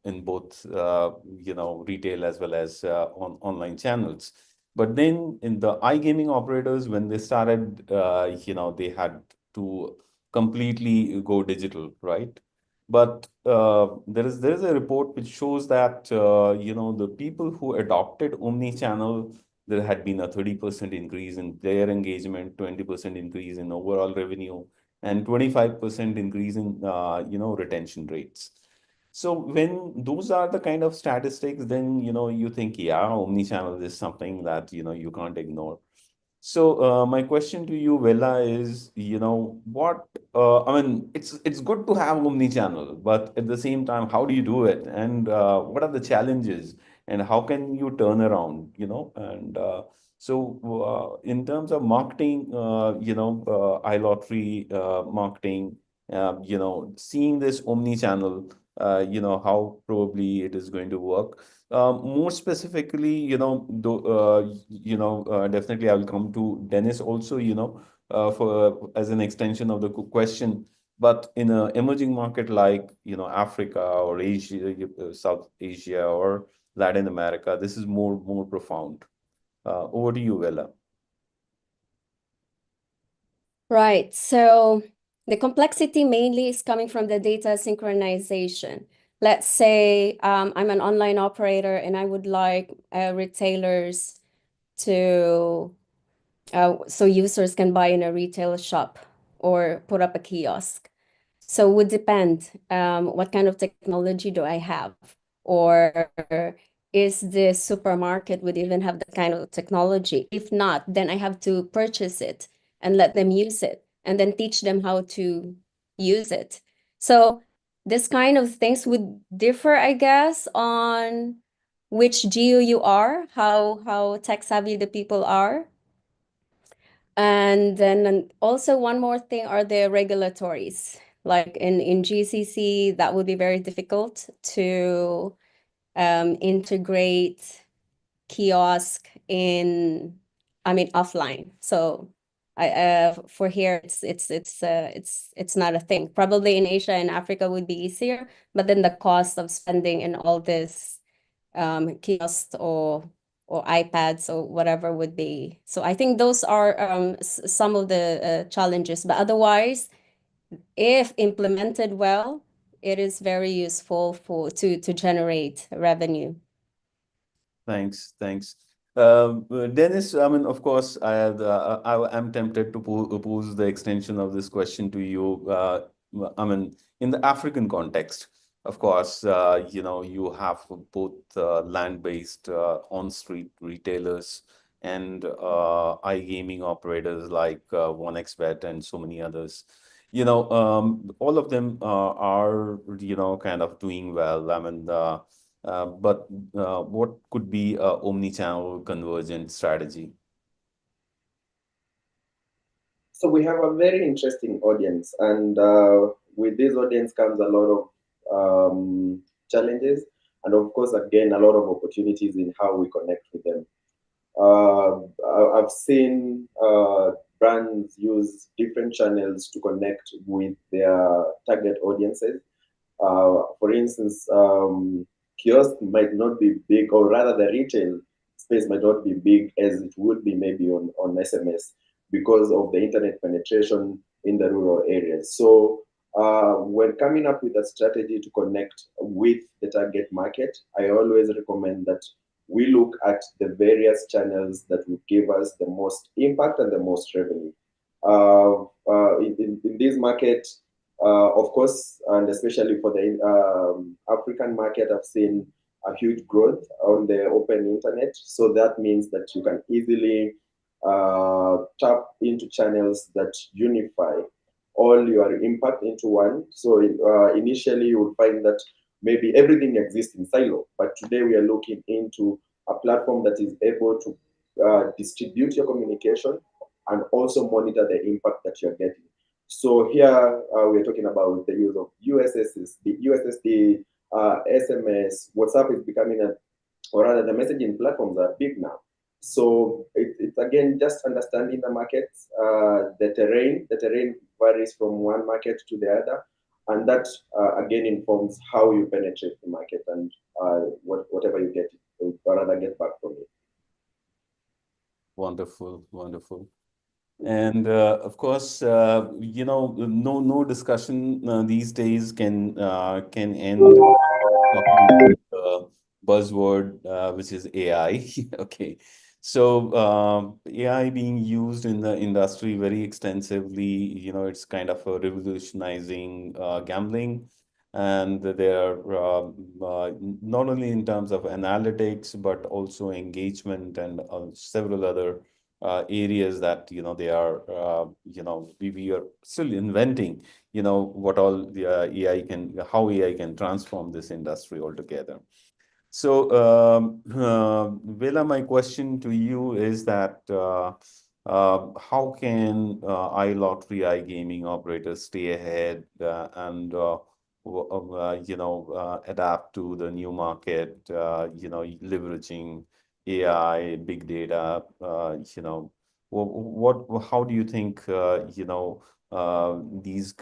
Speaker 1: in both, retail as well as on online channels. But then in the iGaming operators, when they started, they had to completely go digital, right? But there is a report which shows that the people who adopted omni-channel, there had been a 30% increase in player engagement, 20% increase in overall revenue, and 25% increase in retention rates. So when those are the kind of statistics, then you think, yeah, omni-channel is something that you can't ignore. So my question to you, Vella, is what I mean, it's good to have omni-channel, but at the same time, how do you do it, and what are the challenges, and how can you turn around, and in terms of marketing, iLottery marketing, seeing this omni-channel, how probably it is going to work. More specifically, definitely I will come to Dennis also, for as an extension of the question. But in an emerging market like, Africa or Asia, South Asia or Latin America, this is more profound. Over to you, Vella.
Speaker 4: Right. So the complexity mainly is coming from the data synchronization. Let's say I'm an online operator and I would like retailers to, so users can buy in a retail shop or put up a kiosk. So it would depend what kind of technology do I have, or is this supermarket would even have that kind of technology? If not, then I have to purchase it and let them use it and then teach them how to use it. So this kind of things would differ, I guess, on which geo you are, how tech savvy the people are. And then also one more thing are the regulatories. Like in GCC, that would be very difficult to integrate kiosk in, I mean, offline. So for here, it's not a thing. Probably in Asia and Africa would be easier, but then the cost of spending in all this kiosks or iPads or whatever would be. So I think those are some of the challenges. But otherwise, if implemented well, it is very useful to generate revenue.
Speaker 1: Thanks. Dennis, I mean, of course, I'm tempted to pose the extension of this question to you. I mean, in the African context, of course, you have both land-based on-street retailers and iGaming operators like 1xBet and so many others. All of them are, kind of doing well. I mean, but what could be a omni-channel convergent strategy?
Speaker 3: So we have a very interesting audience, and with this audience comes a lot of challenges, and of course, again, a lot of opportunities in how we connect with them. I've seen brands use different channels to connect with their target audiences. For instance, kiosk might not be big, or rather, the retail space might not be big as it would be maybe on SMS because of the internet penetration in the rural areas. So, when coming up with a strategy to connect with the target market, I always recommend that we look at the various channels that will give us the most impact and the most revenue. In this market, of course, and especially for the African market, I've seen a huge growth on the open internet. So that means that you can easily tap into channels that unify all your impact into one. So initially, you will find that maybe everything exists in silo, but today we are looking into a platform that is able to distribute your communication and also monitor the impact that you're getting. So here we're talking about the use of USSD, SMS, WhatsApp is becoming or rather the messaging platforms are big now. So it's again just understanding the markets, the terrain. The terrain varies from one market to the other, and that again informs how you penetrate the market and whatever you get, or rather get back from it.
Speaker 1: Wonderful, wonderful. And of course, no discussion these days can end talking about the buzzword, which is AI. Okay, so AI being used in the industry very extensively. It's kind of a revolutionizing gambling, and there are not only in terms of analytics but also engagement and several other areas that they are we are still inventing what all the AI can how AI can transform this industry altogether. So Vela, my question to you is that how can iLottery iGaming operators stay ahead and adapt to the new market, leveraging AI, big data, how do you think, these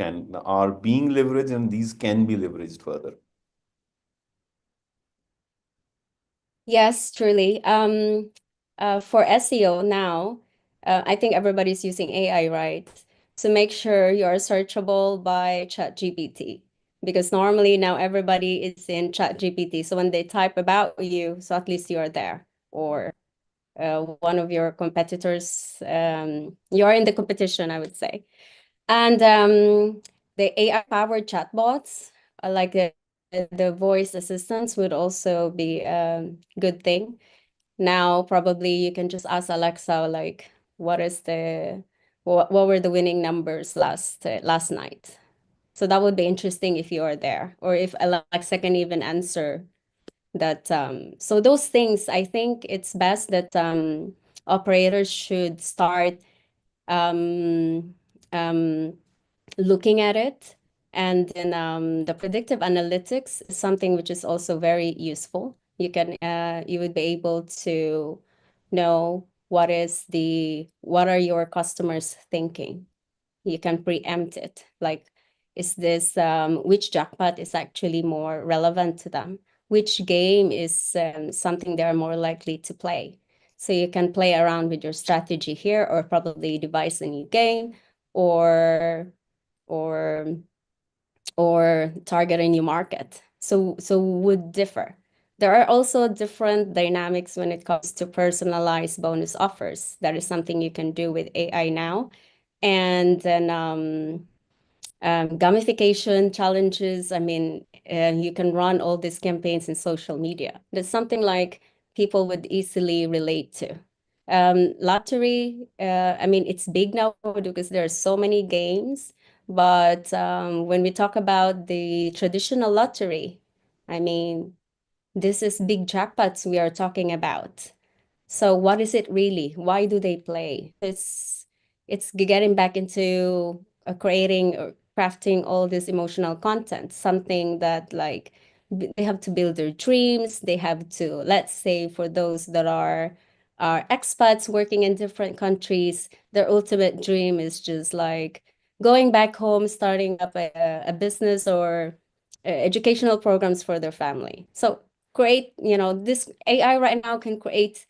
Speaker 1: are being leveraged and these can be leveraged further?
Speaker 4: Yes, truly. For SEO now, I think everybody's using AI, right? So make sure you are searchable by ChatGPT, because normally now everybody is in ChatGPT. So when they type about you, so at least you are there, or one of your competitors, you are in the competition, I would say. And the AI-powered chatbots, like the voice assistants, would also be a good thing. Now, probably you can just ask Alexa, like, what were the winning numbers last night? So that would be interesting if you are there, or if Alexa can even answer that. So those things, I think it's best that operators should start looking at it. And then the predictive analytics is something which is also very useful. You would be able to know what are your customers thinking. You can preempt it. Like, is this which jackpot is actually more relevant to them? Which game is something they're more likely to play? So you can play around with your strategy here, or probably devise a new game, or target a new market. So would differ. There are also different dynamics when it comes to personalized bonus offers. That is something you can do with AI now. And then gamification challenges. I mean, you can run all these campaigns in social media. That's something like people would easily relate to. Lottery, I mean, it's big now because there are so many games. But when we talk about the traditional lottery, I mean, this is big jackpots we are talking about. So what is it really? Why do they play? It's getting back into creating or crafting all this emotional content, something that like they have to build their dreams. They have to, let's say, for those that are expats working in different countries, their ultimate dream is just like going back home, starting up a business or educational programs for their family. So create, this AI right now can create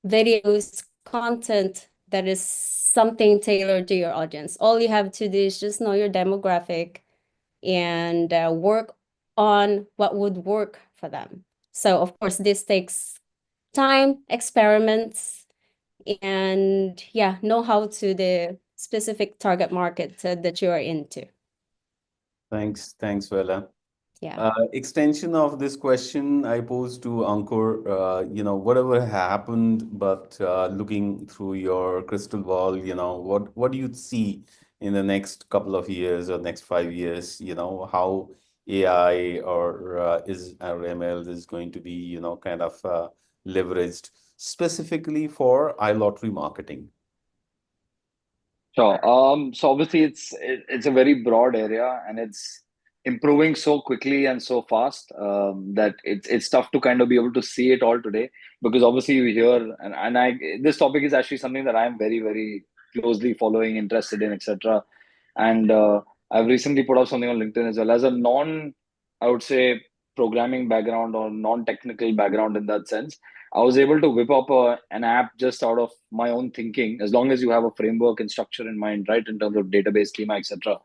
Speaker 4: videos, content that is something tailored to your audience. All you have to do is just know your demographic and work on what would work for them. So, of course, this takes time, experiments, and yeah, know how to the specific target market that you are into.
Speaker 1: Thanks, Vela.
Speaker 4: Yeah.
Speaker 1: Extension of this question I posed to Ankur, whatever happened, but looking through your crystal ball, what do you see in the next couple of years or next 5 years, how AI or ML is going to be, kind of leveraged specifically for iLottery marketing?
Speaker 5: Sure. So obviously it's a very broad area and it's improving so quickly and so fast that it's tough to kind of be able to see it all today because obviously you hear and I this topic is actually something that I'm very, very closely following, interested in, etc. And I've recently put up something on LinkedIn as well as a I would say, programming background or non-technical background in that sense. I was able to whip up an app just out of my own thinking, as long as you have a framework and structure in mind, right, in terms of database schema, etc.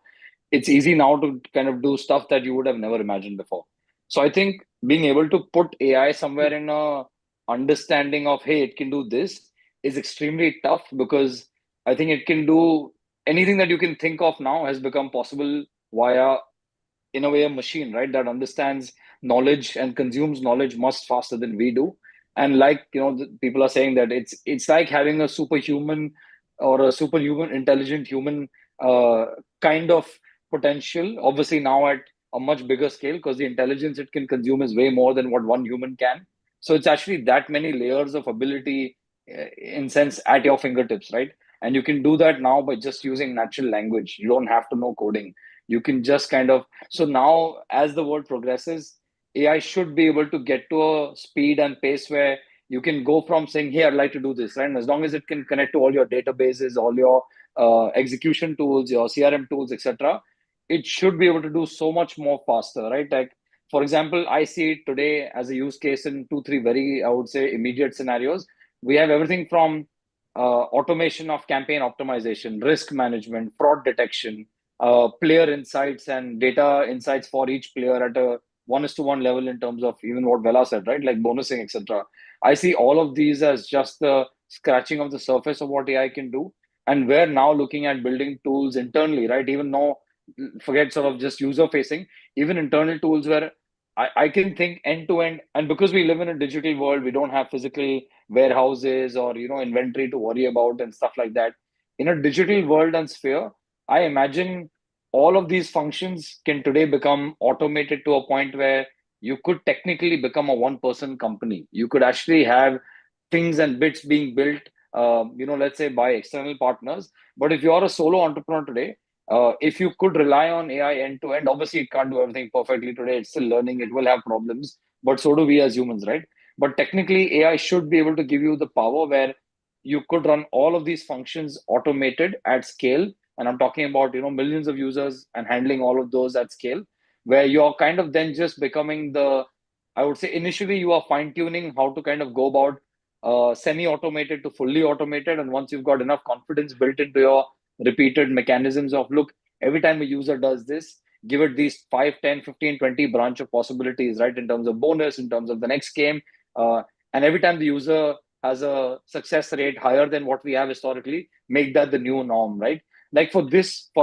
Speaker 5: It's easy now to kind of do stuff that you would have never imagined before. So I think being able to put AI somewhere in a understanding of, hey, it can do this is extremely tough because I think it can do anything that you can think of now has become possible via, in a way, a machine, right, that understands knowledge and consumes knowledge much faster than we do. And like, people are saying that it's like having a superhuman or a superhuman intelligent human uh, kind of potential, obviously now at a much bigger scale, because the intelligence it can consume is way more than what one human can. So it's actually that many layers of ability, in sense, at your fingertips, right? And you can do that now by just using natural language. You don't have to know coding. You can just kind of, so now as the world progresses, AI should be able to get to a speed and pace where you can go from saying, hey, I'd like to do this, right? And as long as it can connect to all your databases, all your execution tools, your CRM tools, etc., it should be able to do so much more faster, right? Like, for example, I see it today as a use case in 2, 3 very, I would say, immediate scenarios. We have everything from automation of campaign optimization, risk management, fraud detection, player insights and data insights for each player at a 1:1 level in terms of even what Vela said, right? Like bonusing, etc. I see all of these as just the scratching of the surface of what AI can do. And we're now looking at building tools internally, right? Even though, forget sort of just user facing, even internal tools where I can think end to end. And because we live in a digital world, we don't have physical warehouses or, inventory to worry about and stuff like that. In a digital world and sphere, I imagine all of these functions can today become automated to a point where you could technically become a one-person company. You could actually have things and bits being built, let's say by external partners. But if you're a solo entrepreneur today, if you could rely on AI end to end, obviously it can't do everything perfectly today. It's still learning. It will have problems, but so do we as humans, right? But technically, AI should be able to give you the power where you could run all of these functions automated at scale. And I'm talking about, millions of users and handling all of those at scale, where you're kind of then just becoming I would say initially you are fine tuning how to kind of go about semi-automated to fully automated. And once you've got enough confidence built into your repeated mechanisms of, look, every time a user does this, give it these 5, 10, 15, 20 branch of possibilities, right? In terms of bonus, in terms of the next game. And every time the user has a success rate higher than what we have historically, make that the new norm, right? Like for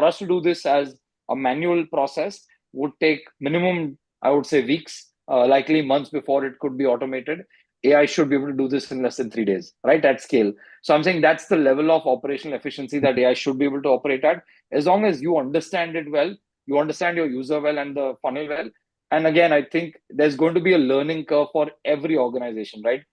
Speaker 5: us to do this as a manual process would take minimum, I would say, weeks, likely months before it could be automated. AI should be able to do this in less than 3 days, right? At scale. So I'm saying that's the level of operational efficiency that AI should be able to operate at. As long as you understand it well, you understand your user well and the funnel well. And again, I think there's going to be a learning curve for every organization, right?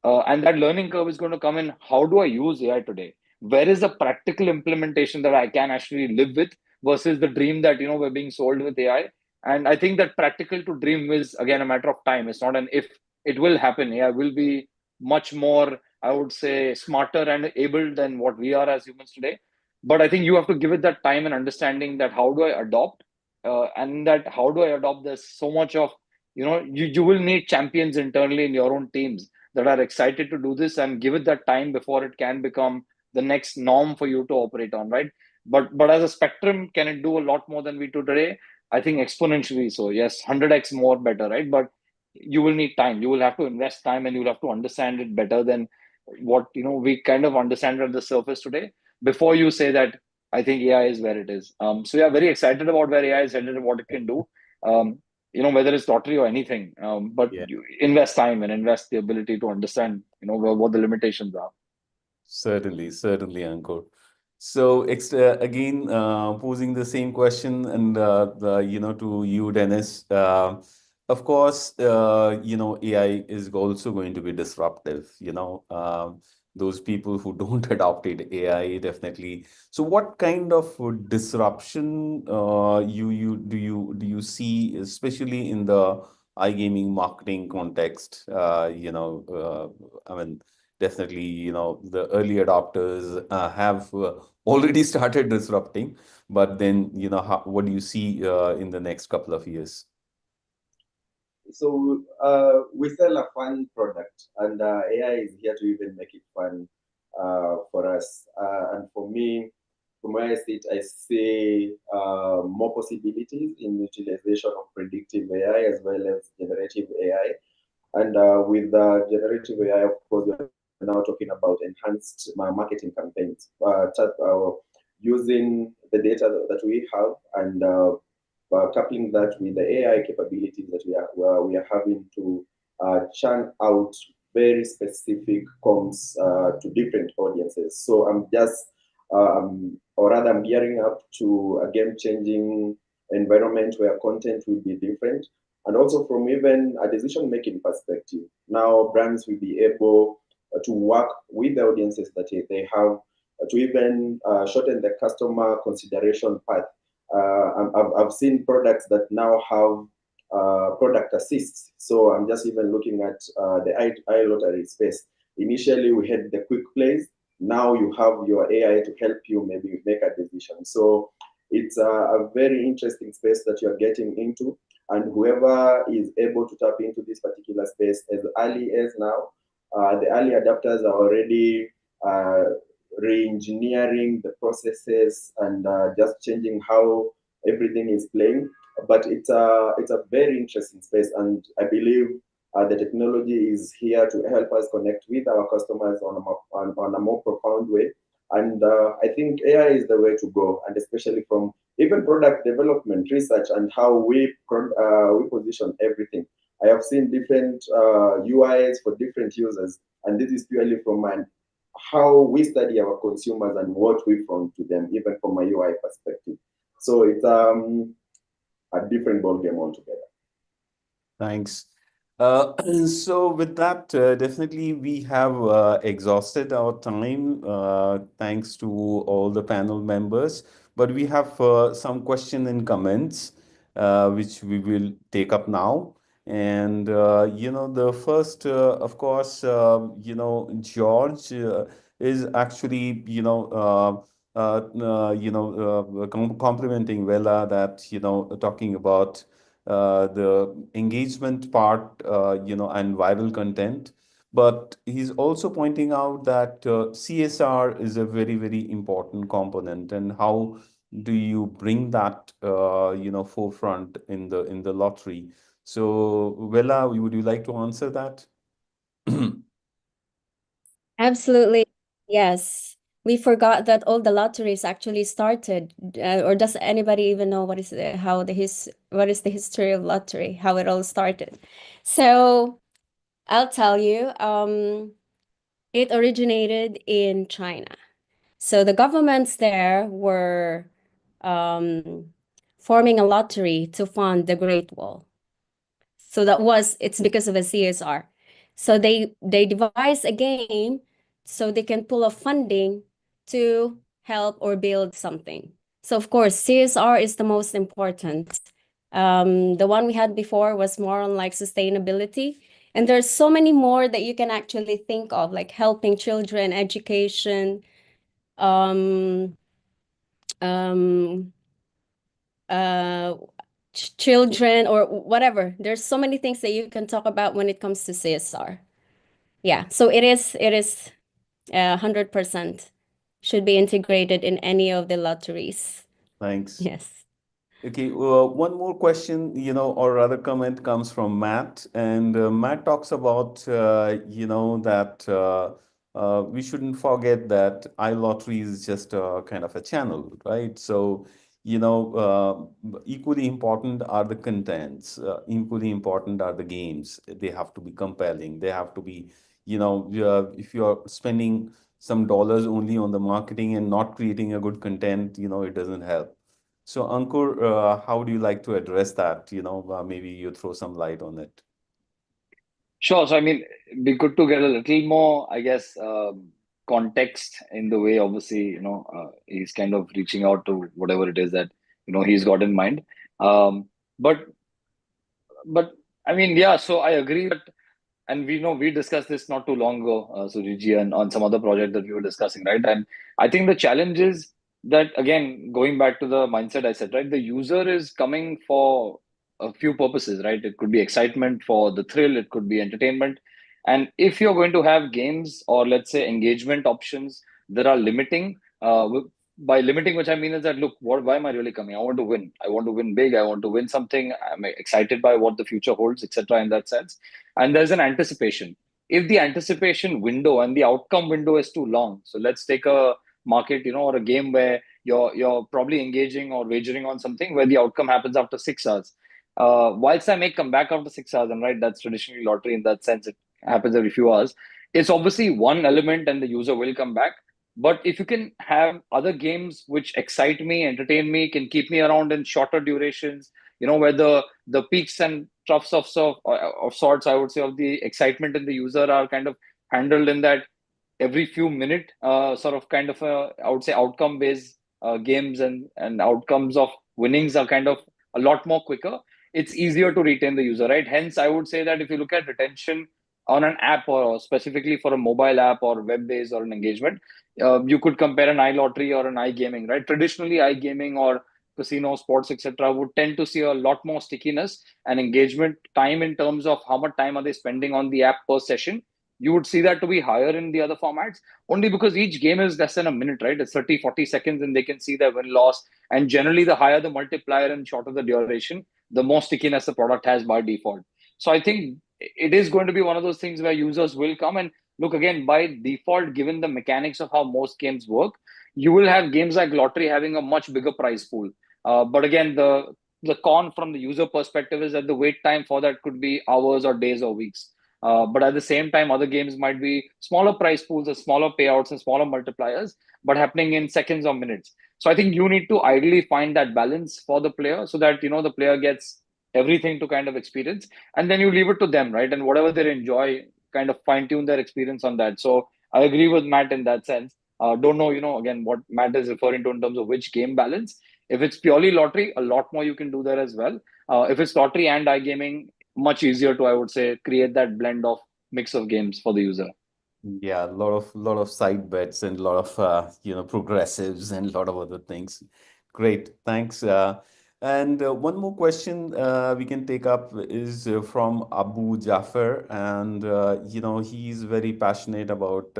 Speaker 5: And that learning curve is going to come in, how do I use AI today? Where is the practical implementation that I can actually live with versus the dream that, we're being sold with AI? And I think that practical to dream is, again, a matter of time. It's not an if. It will happen. AI will be much more, I would say, smarter and able than what we are as humans today. But I think you have to give it that time and understanding that how do I adopt, and that how do I adopt. There's so much of, you will need champions internally in your own teams that are excited to do this, and give it that time before it can become the next norm for you to operate on, right? But as a spectrum, can it do a lot more than we do today? I think exponentially so. Yes, 100x more better, right? But you will need time. You will have to invest time, and you'll have to understand it better than what we kind of understand at the surface today before you say that I think AI is where it is. So yeah, very excited about where AI is headed and what it can do. Whether it's lottery or anything, but
Speaker 1: Yeah.
Speaker 5: you invest time and invest the ability to understand, what the limitations are.
Speaker 1: Certainly, Ankur. So again, posing the same question and to you, Dennis. Of course, AI is also going to be disruptive. Those people who don't adopt it, AI definitely. So, what kind of disruption do you see, especially in the iGaming marketing context? I mean, definitely, the early adopters have already started disrupting, but then, what do you see in the next couple of years?
Speaker 3: So we sell a fun product, and AI is here to even make it fun for us. And for me, from where I sit, I see more possibilities in utilization of predictive AI as well as generative AI. And with generative AI, of course, we're now talking about enhanced marketing campaigns, using the data that we have and coupling that with the AI capabilities that we are having to churn out very specific comms to different audiences. So I'm just, or rather, I'm gearing up to a game-changing environment where content will be different, and also from even a decision-making perspective. Now brands will be able to work with the audiences that they have to even shorten the customer consideration path. I've seen products that now have product assists. So I'm just even looking at the iLottery space. Initially, we had the quick plays. Now you have your AI to help you maybe make a decision. So it's a very interesting space that you're getting into. And whoever is able to tap into this particular space as early as now, the early adapters are already re-engineering the processes and just changing how everything is playing. But it's a very interesting space, and I believe the technology is here to help us connect with our customers on a more profound way. And I think AI is the way to go, and especially from even product development, research, and how we position everything. I have seen different UIs for different users, and this is purely from how we study our consumers and what we front to them, even from a UI perspective. So it's a different ballgame altogether.
Speaker 1: Thanks. So with that, definitely we have exhausted our time, thanks to all the panel members. But we have some question and comments, which we will take up now. And, the first, of course, George is actually, complimenting Vela that, talking about the engagement part, and viral content. But he's also pointing out that CSR is a very, very important component. And how do you bring that, forefront in the lottery? So, Vela, would you like to answer that?
Speaker 4: Absolutely. Yes. we forgot that all the lotteries actually started. Or does anybody even know what is what is the history of lottery, how it all started? So I'll tell you. It originated in China. So the governments there were forming a lottery to fund the Great Wall. So it's because of a CSR. So they devised a game so they can pull off funding to help or build something. So of course, CSR is the most important. The one we had before was more on like sustainability. And there's so many more that you can actually think of, like helping children, education, um, um, uh, children or whatever. There's so many things that you can talk about when it comes to CSR. Yeah, so it is 100% should be integrated in any of the lotteries.
Speaker 1: Thanks.
Speaker 4: Yes.
Speaker 1: Okay, one more question, or rather comment comes from Matt, and Matt talks about, that we shouldn't forget that iLottery is just a kind of a channel, right? So, equally important are the contents, equally important are the games. They have to be compelling. They have to be, if you're spending some dollars only on the marketing and not creating a good content, it doesn't help. So, Ankur, how do you like to address that? Maybe you throw some light on it.
Speaker 5: Sure. So, I mean, it'd be good to get a little more, I guess, context in the way, obviously, he's kind of reaching out to whatever it is that, he's got in mind. Um, but, but I mean, yeah, so I agree that, and we know we discussed this not too long ago, Sujiji, and on some other project that we were discussing, right? And I think the challenge is that, again, going back to the mindset I said, right? The user is coming for a few purposes, right? It could be excitement for the thrill, it could be entertainment. And if you're going to have games or let's say engagement options that are limiting, by limiting, which I mean is that, look, why am I really coming? I want to win. I want to win big. I want to win something. I'm excited by what the future holds, etc. in that sense. And there's an anticipation. If the anticipation window and the outcome window is too long, so let's take a market, or a game where you're probably engaging or wagering on something where the outcome happens after 6 hours. Whilst I may come back after 6 hours, and right, that's traditionally lottery in that sense, it happens every few hours. It's obviously one element, and the user will come back. But if you can have other games which excite me, entertain me, can keep me around in shorter durations, where the peaks and troughs of sorts, I would say, of the excitement in the user are kind of handled in that every few minute sort of kind of I would say outcome based games and outcomes of winnings are kind of a lot more quicker. It's easier to retain the user, right? Hence, I would say that if you look at retention on an app or specifically for a mobile app or web based or an engagement, you could compare an iLottery or an iGaming, right? Traditionally, iGaming or casino, sports, etc., would tend to see a lot more stickiness and engagement time in terms of how much time are they spending on the app per session. You would see that to be higher in the other formats only because each game is less than a minute, right? It's 30, 40 seconds and they can see their win loss. And generally, the higher the multiplier and shorter the duration, the more stickiness the product has by default. So I think it is going to be one of those things where users will come and look again by default, given the mechanics of how most games work, you will have games like lottery having a much bigger prize pool. But again, the con from the user perspective is that the wait time for that could be hours or days or weeks. But at the same time, other games might be smaller price pools or smaller payouts and smaller multipliers, but happening in seconds or minutes. So I think you need to ideally find that balance for the player so that the player gets everything to kind of experience, and then you leave it to them, right? And whatever they enjoy, kind of fine tune their experience on that. So I agree with Matt in that sense. Don't know, again, what Matt is referring to in terms of which game balance. If it's purely lottery, a lot more you can do there as well. If it's lottery and iGaming, much easier to, I would say, create that blend of mix of games for the user.
Speaker 1: Yeah, a lot of side bets and a lot of progressives and a lot of other things. Great, thanks. And one more question we can take up is from Abu Jafar, and he's very passionate about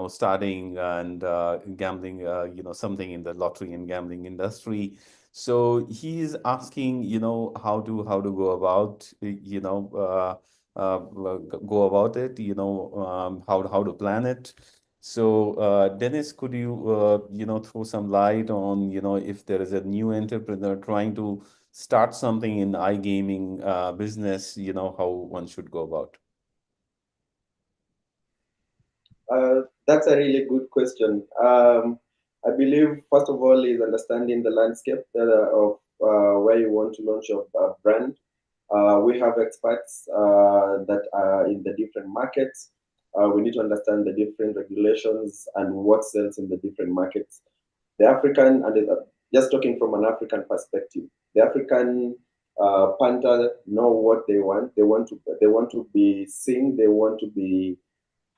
Speaker 1: starting and gambling, something in the lottery and gambling industry. So he is asking, how to go about, go about it, how to plan it. So, Dennis, could you, throw some light on, if there is a new entrepreneur trying to start something in iGaming business, how one should go about?
Speaker 3: That's a really good question. I believe, first of all, is understanding the landscape of where you want to launch your brand. We have experts that are in the different markets. We need to understand the different regulations and what sells in the different markets. The African, and just talking from an African perspective, the African punter know what they want. They want to be seen. They want to be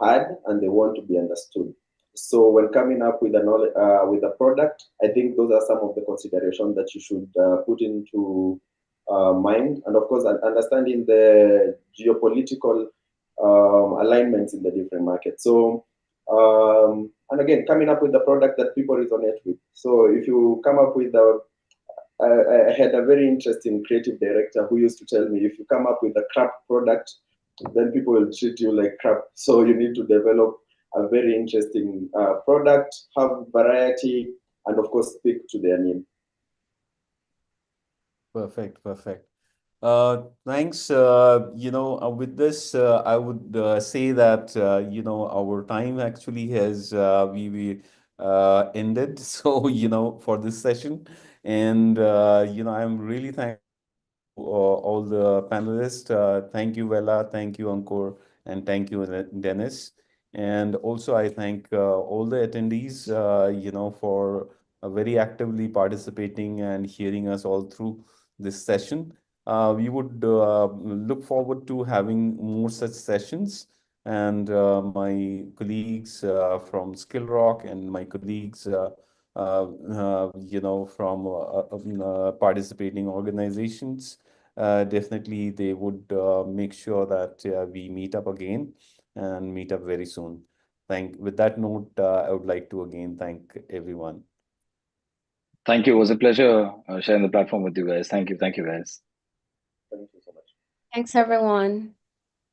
Speaker 3: heard, and they want to be understood. So when coming up with a product, I think those are some of the considerations that you should put into mind, and of course, understanding the geopolitical alignments in the different markets. So, and again, coming up with the product that people resonate with. So, if you come up with I had a very interesting creative director who used to tell me, if you come up with a crap product, then people will treat you like crap. So you need to develop a very interesting product, have variety, and of course, speak to their need.
Speaker 1: Perfect, perfect. Thanks. With this, I would say that our time actually has we ended. So for this session, and I'm really thankful all the panelists. Thank you, Vela. Thank you, Ankur, and thank you, Dennis. And also, I thank all the attendees, for very actively participating and hearing us all through this session. We would look forward to having more such sessions. And my colleagues from Skill Rock and my colleagues, from participating organizations, definitely they would make sure that we meet up again and meet up very soon. With that note, I would like to again thank everyone.
Speaker 5: Thank you. It was a pleasure sharing the platform with you guys. Thank you. Thank you, guys.
Speaker 3: Thank you so much.
Speaker 4: Thanks, everyone.